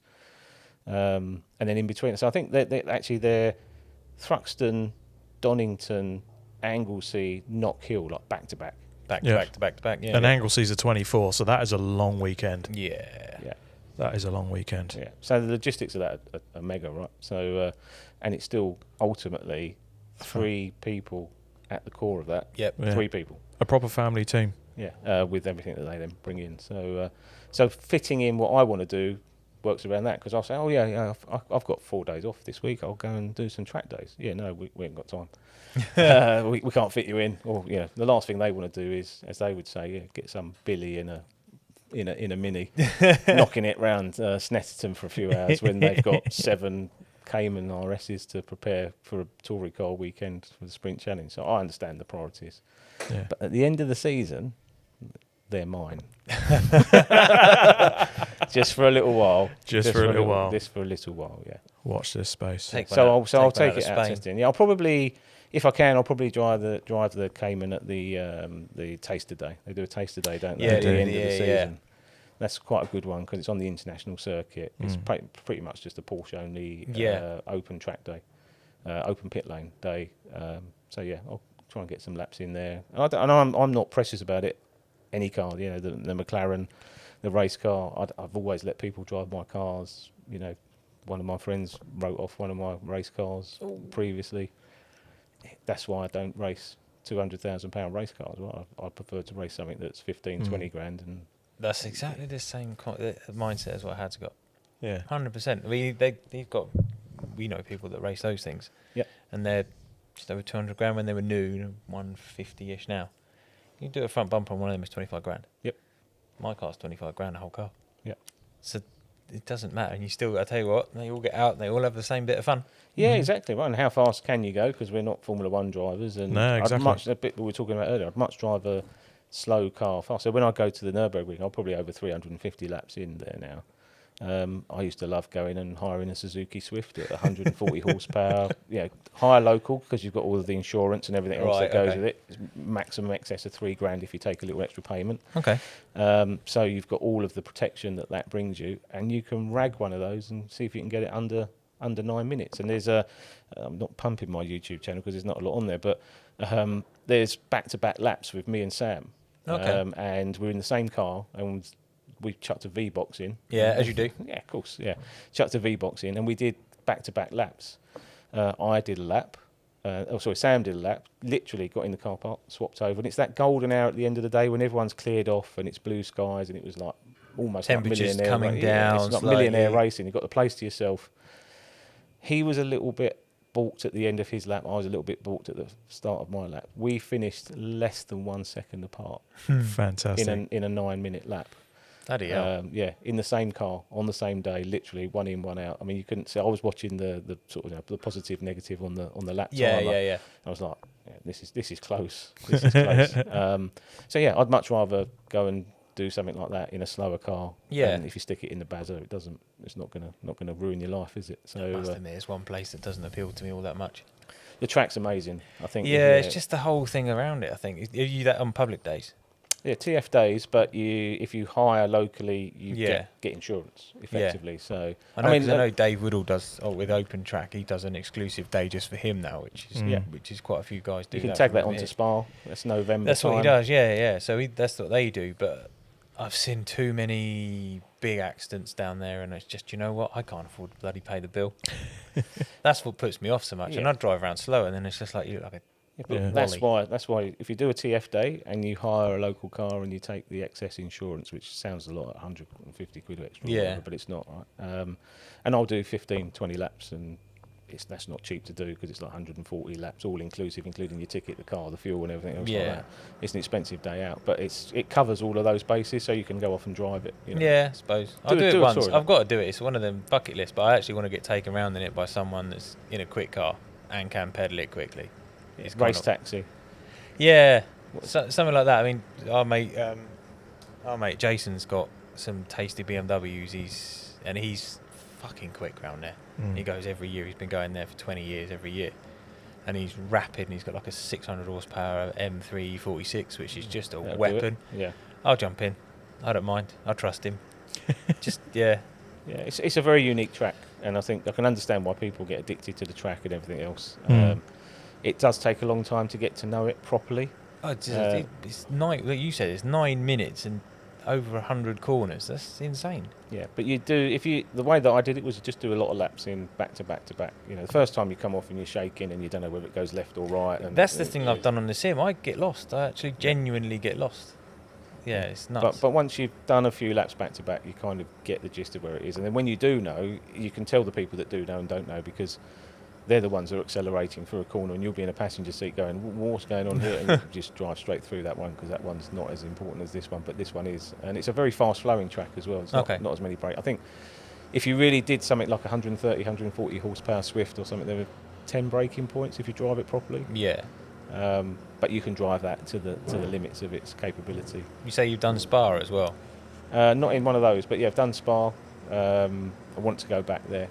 and then in between. So I think they're Thruxton, Donington, Anglesey, Knockhill, like back to back. Back to back. Yeah. And Anglesea's a 24, so that is a long weekend. Yeah. That is a long weekend. Yeah. So the logistics of that are mega, right? So, and it's still ultimately 3 people at the core of that. Yep. Yeah. 3 people. A proper family team. Yeah. With everything that they then bring in. So fitting in what I want to do works around that, because I'll say, oh yeah, I've got 4 days off this week. I'll go and do some track days. Yeah, no, we haven't got time. We can't fit you in. Or the last thing they want to do is, as they would say, get some Billy in a mini, knocking it round Snetterton for a few hours when they've got 7 Cayman RSs to prepare for a Tory car weekend for the Sprint Challenge. So I understand the priorities. Yeah. But at the end of the season, they're mine. Just for a little while. Just for a little while. Just for a little while, yeah. Watch this space. I'll take it out testing. Yeah, I'll probably, if I can, I'll probably drive the Cayman at the Taster Day. They do a Taster Day, don't they? Yeah, at the end of the season. Yeah. That's quite a good one because it's on the international circuit. It's pretty much just a Porsche only open track day, open pit lane day. So yeah, I'll try and get some laps in there. And I'm not precious about it. Any car, the McLaren, the race car. I've always let people drive my cars. One of my friends wrote off one of my race cars previously. That's why I don't race £200,000 race car as well. I prefer to race something that's 15, 20 grand. And That's exactly the same mindset as what Had's got. Yeah. 100%. I mean, they've got, we know people that race those things. Yeah. And they're just over 200 grand when they were new, 150-ish now. You do a front bumper on one of them, it's 25 grand. Yep. My car's 25 grand, a whole car. Yeah. So it doesn't matter. And you still, I tell you what, they all get out and they all have the same bit of fun. Yeah, exactly. Right. And how fast can you go? Because we're not Formula One drivers. And No, exactly. a bit we were talking about earlier, I'd much drive a slow car fast. So when I go to the Nürburgring, I'm probably over 350 laps in there now. I used to love going and hiring a Suzuki Swift at 140 horsepower. Yeah, hire local because you've got all of the insurance and everything else that goes with it. It's maximum excess of £3,000 if you take a little extra payment. Okay. So you've got all of the protection that brings you, and you can rag one of those and see if you can get it under 9 minutes. And there's I'm not pumping my YouTube channel because there's not a lot on there, but there's back-to-back laps with me and Sam. Okay. And we're in the same car, and we chucked a V-box in. Yeah, as you do. Yeah, of course, yeah. Chucked a V-box in, and we did back-to-back laps. I did a lap. Sam did a lap, literally got in the car park, swapped over. And it's that golden hour at the end of the day when everyone's cleared off and it's blue skies, and it was like almost temperatures like millionaire coming down. it's not millionaire racing. You've got the place to yourself. He was a little bit balked at the end of his lap. I was a little bit balked at the start of my lap. We finished less than 1 second apart Fantastic. in a 9-minute lap. Bloody hell. Yeah, in the same car on the same day, literally one in, one out. I mean, you couldn't see. I was watching the sort of the positive, negative on the lap timer. Yeah. I was like, yeah, this is close. This is close. So yeah, I'd much rather go and do something like that in a slower car. Yeah. And if you stick it in the Bazza, it's not gonna ruin your life, is it? So I must admit, it's one place that doesn't appeal to me all that much. the track's amazing. I think. Yeah, it's just the whole thing around it. I think. Are you that on public days? Yeah, TF days, but if you hire locally, you get insurance effectively. So I know Dave Woodall does with Open Track. He does an exclusive day just for him now, which is quite a few guys do. You can tag that onto Spa. That's November. That's time. what he does. Yeah. So that's what they do. But I've seen too many big accidents down there, and it's just, you know what, I can't afford to bloody pay the bill. That's what puts me off so much. And I drive around slow, and then it's just like you look like a That's why if you do a TF day and you hire a local car and you take the excess insurance, which sounds a lot, 150 quid extra, whatever, but it's not, right? And I'll do 15, 20 laps, and that's not cheap to do because it's like 140 laps all inclusive, including your ticket, the car, the fuel, and everything else like that. It's an expensive day out, but it covers all of those bases, so you can go off and drive it. You know? Yeah, I suppose I'll do it once. I've got to do it. It's one of them bucket lists, but I actually want to get taken around in it by someone that's in a quick car and can pedal it quickly. It's race taxi. Yeah, something like that. I mean, our mate Jason's got some tasty BMWs. He's fucking quick round there. He goes every year. He's been going there for 20 years every year, and he's rapid. And he's got like a 600 horsepower M3 46, which is just a weapon. Yeah, I'll jump in. I don't mind. I trust him. Yeah. It's a very unique track, and I think I can understand why people get addicted to the track and everything else. It does take a long time to get to know it properly. It's like you said, it's 9 minutes and over 100 corners. That's insane. Yeah, but the way that I did it was just do a lot of laps in back to back to back. You know, the first time you come off and you're shaking and you don't know whether it goes left or right. And that's the thing I've done on the sim. I get lost. I actually genuinely get lost. Yeah, it's nuts. But once you've done a few laps back to back, you kind of get the gist of where it is. And then when you do know, you can tell the people that do know and don't know, because they're the ones that are accelerating through a corner, and you'll be in a passenger seat going, what's going on here? And you just drive straight through that one, because that one's not as important as this one, but this one is. And it's a very fast-flowing track as well. It's not as many brakes. I think if you really did something like 130, 140 horsepower Swift or something, there were 10 braking points if you drive it properly. Yeah. But you can drive that to the limits of its capability. You say you've done Spa as well? Not in one of those, but yeah, I've done Spa. I want to go back there.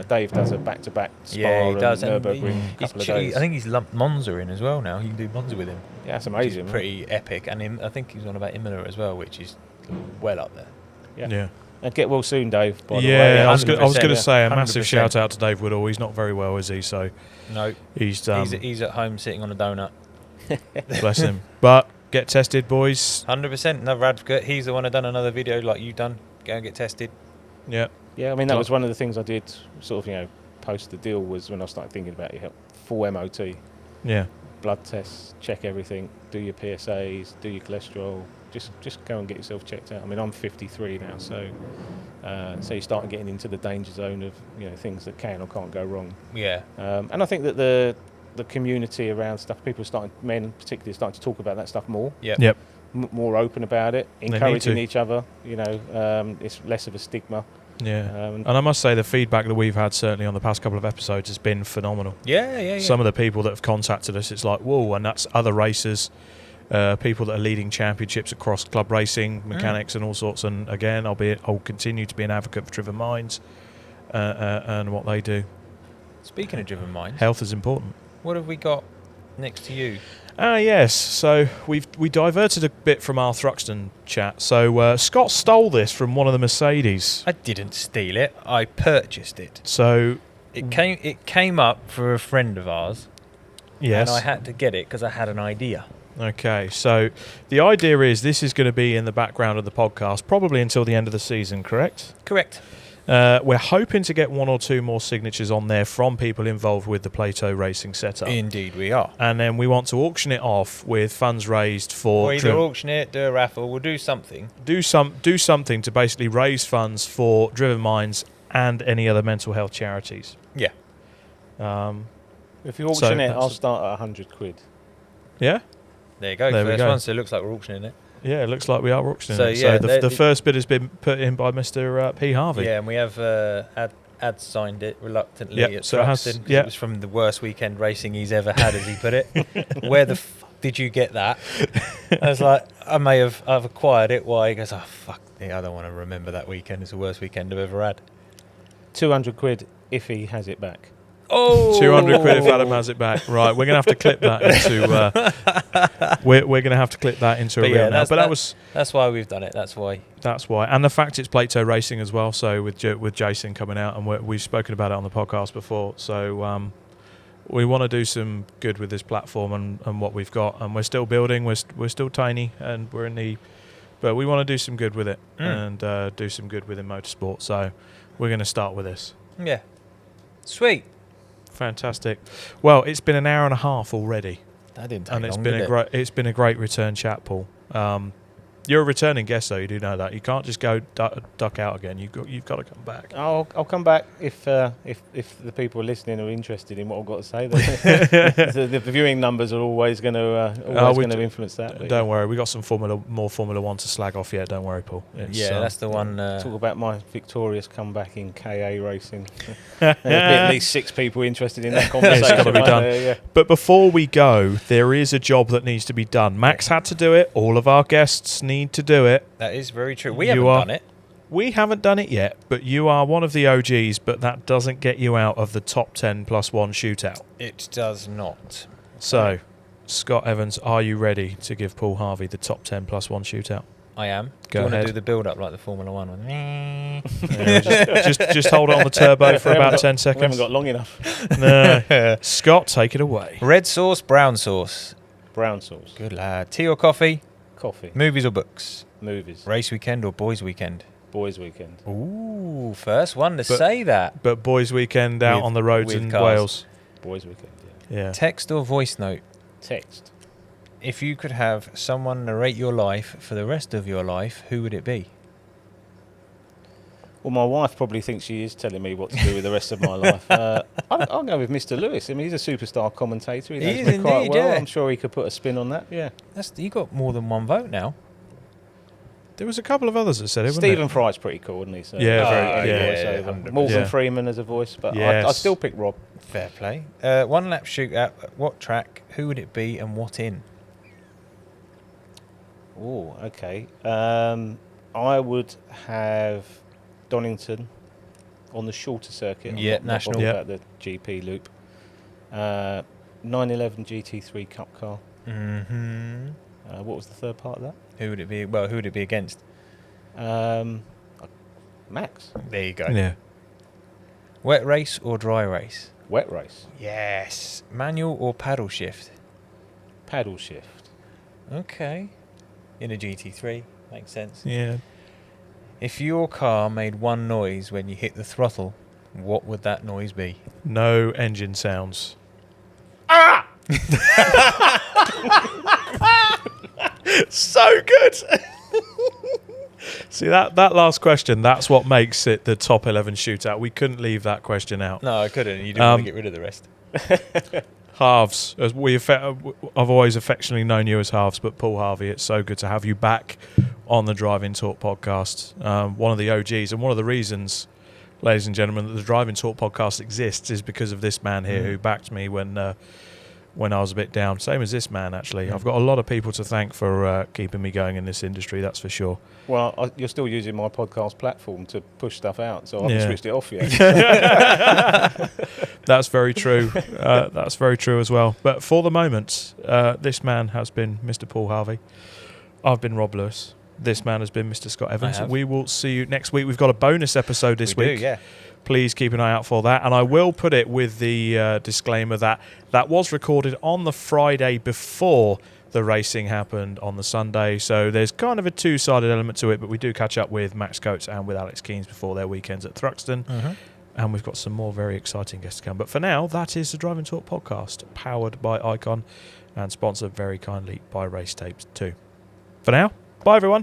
Dave does a back-to-back Spa and Nürburgring couple of days. I think he's lumped Monza in as well now. You can do Monza with him. Yeah, that's amazing. Pretty epic. And I think he's on about Imola as well, which is well up there. Yeah. And get well soon, Dave, by the way. Yeah, I was going to say a 100%. massive shout out to Dave Woodall. He's not very well, is he? So no, he's at home sitting on a donut. Bless him. But get tested, boys. 100%. Another advocate. He's the one who done another video like you've done. Go and get tested. Yeah. Yeah, I mean, that was one of the things I did post the deal, was when I started thinking about it, full MOT. Yeah. blood tests, check everything, do your PSAs, do your cholesterol. Just go and get yourself checked out. I mean, I'm 53 now, so you start getting into the danger zone of things that can or can't go wrong. Yeah. And I think that the community around stuff, men particularly, starting to talk about that stuff more. Yep. More open about it, encouraging each other. It's less of a stigma. Yeah. And I must say the feedback that we've had certainly on the past couple of episodes has been phenomenal. Yeah. Some of the people that have contacted us, it's like, whoa, and that's other racers, people that are leading championships across club racing, mechanics and all sorts. And again, I'll continue to be an advocate for Driven Minds and what they do. Speaking of Driven Minds, health is important. What have we got next to you? Yes. So we diverted a bit from our Thruxton chat. So Scott stole this from one of the Mercedes. I didn't steal it. I purchased it. So it came up for a friend of ours. Yes. And I had to get it because I had an idea. Okay. So the idea is this is going to be in the background of the podcast probably until the end of the season, correct? Correct. We're hoping to get 1 or 2 more signatures on there from people involved with the Plato racing setup. Indeed, we are. And then we want to auction it off with funds raised for... Or either auction it, do a raffle, we'll do something. Do something to basically raise funds for Driven Minds and any other mental health charities. Yeah. If you auction it, I'll start at 100 quid. Yeah? There you go. First one, so it looks like we're auctioning it. Yeah, it looks like we are auctioning it. Yeah, so the first bid has been put in by Mr. P. Harvey. Yeah, and we have Ad signed it reluctantly at so Thruxton. It was from the worst weekend racing he's ever had, as he put it. Where the fuck did you get that? I was like, I've acquired it. Why? He goes, oh, fuck, I don't want to remember that weekend. It's the worst weekend I've ever had. 200 quid if he has it back. Oh, 200 quid if Adam has it back. Right, we're gonna have to clip that into. We're gonna have to clip that into a reel now. But that's why we've done it. That's why, and the fact it's Plato Racing as well. So with Jason coming out, and we've spoken about it on the podcast before. So we want to do some good with this platform and what we've got, and we're still building. We're still tiny, and we're in the, but we want to do some good with it and do some good within motorsport. So we're going to start with this. Yeah, sweet. Fantastic. Well, it's been an hour and a half already. That didn't take long, it's been a great return chat, Paul. You're a returning guest, though. You do know that. You can't just go duck out again. You've got to come back. I'll come back if the people listening are interested in what I've got to say. The viewing numbers are always going to influence that. Don't worry, we got some more Formula One to slag off yet. Don't worry, Paul. That's the one. Talk about my victorious comeback in KA racing. There'll be at least 6 people interested in that conversation. It's got to be done. Yeah. But before we go, there is a job that needs to be done. Max had to do it. All of our guests need to do it. That is very true. We haven't done it. We haven't done it yet, but you are one of the OGs, but that doesn't get you out of the top 10 plus 1 shootout. It does not. So, Scott Evans, are you ready to give Paul Harvey the top 10 plus 1 shootout? I am. Go ahead. Do you want to do the build-up like the Formula 1 one? just hold on the turbo for about 10 seconds. We haven't got long enough. No. Scott, take it away. Red sauce, brown sauce. Brown sauce. Good lad. Tea or coffee? Coffee. Movies or books? Movies. Race weekend or boys weekend? Boys weekend. Ooh, first one to say that. But boys weekend out on the roads in cars. Wales. Boys weekend, yeah. Text or voice note? Text. If you could have someone narrate your life for the rest of your life, who would it be? Well, my wife probably thinks she is telling me what to do with the rest of my life. I'll go with Mr. Lewis. I mean, he's a superstar commentator. He knows me quite well. Yeah. I'm sure he could put a spin on that. Yeah. You got more than one vote now. There was a couple of others that said it. Stephen Fry's pretty cool, isn't he? So Morgan Freeman as a voice, but I'd still pick Rob. Fair play. One lap shootout. What track? Who would it be, and what in? Oh, okay. I would have Donington on the shorter circuit. Yeah, I'm not national. bothered about the GP loop. 911 GT3 Cup car. Mm-hmm. What was the third part of that? Who would it be? Well, who would it be against? Max. There you go. Yeah. Wet race or dry race? Wet race. Yes. Manual or paddle shift? Paddle shift. Okay. In a GT3. Makes sense. Yeah. If your car made one noise when you hit the throttle, what would that noise be? No engine sounds. Ah! So good. See, that last question, that's what makes it the top 11 shootout. We couldn't leave that question out. No, I couldn't. You didn't want to get rid of the rest. Halves, as I've always affectionately known you as Halves, but Paul Harvey, it's so good to have you back on the Driving Talk podcast. One of the OGs, and one of the reasons, ladies and gentlemen, that the Driving Talk podcast exists is because of this man here who backed me when I was a bit down. Same as this man, actually. I've got a lot of people to thank for keeping me going in this industry, that's for sure. Well, you're still using my podcast platform to push stuff out, so I haven't switched it off yet. That's very true. That's very true as well. But for the moment, this man has been Mr. Paul Harvey. I've been Rob Lewis. This man has been Mr. Scott Evans. We will see you next week. We've got a bonus episode this week. Yeah. Please keep an eye out for that. And I will put it with the disclaimer that was recorded on the Friday before the racing happened on the Sunday. So there's kind of a two-sided element to it, but we do catch up with Max Coates and with Alex Keynes before their weekends at Thruxton. And we've got some more very exciting guests to come. But for now, that is the Driving Talk podcast, powered by Icon and sponsored very kindly by Race Tapes too. For now, bye everyone.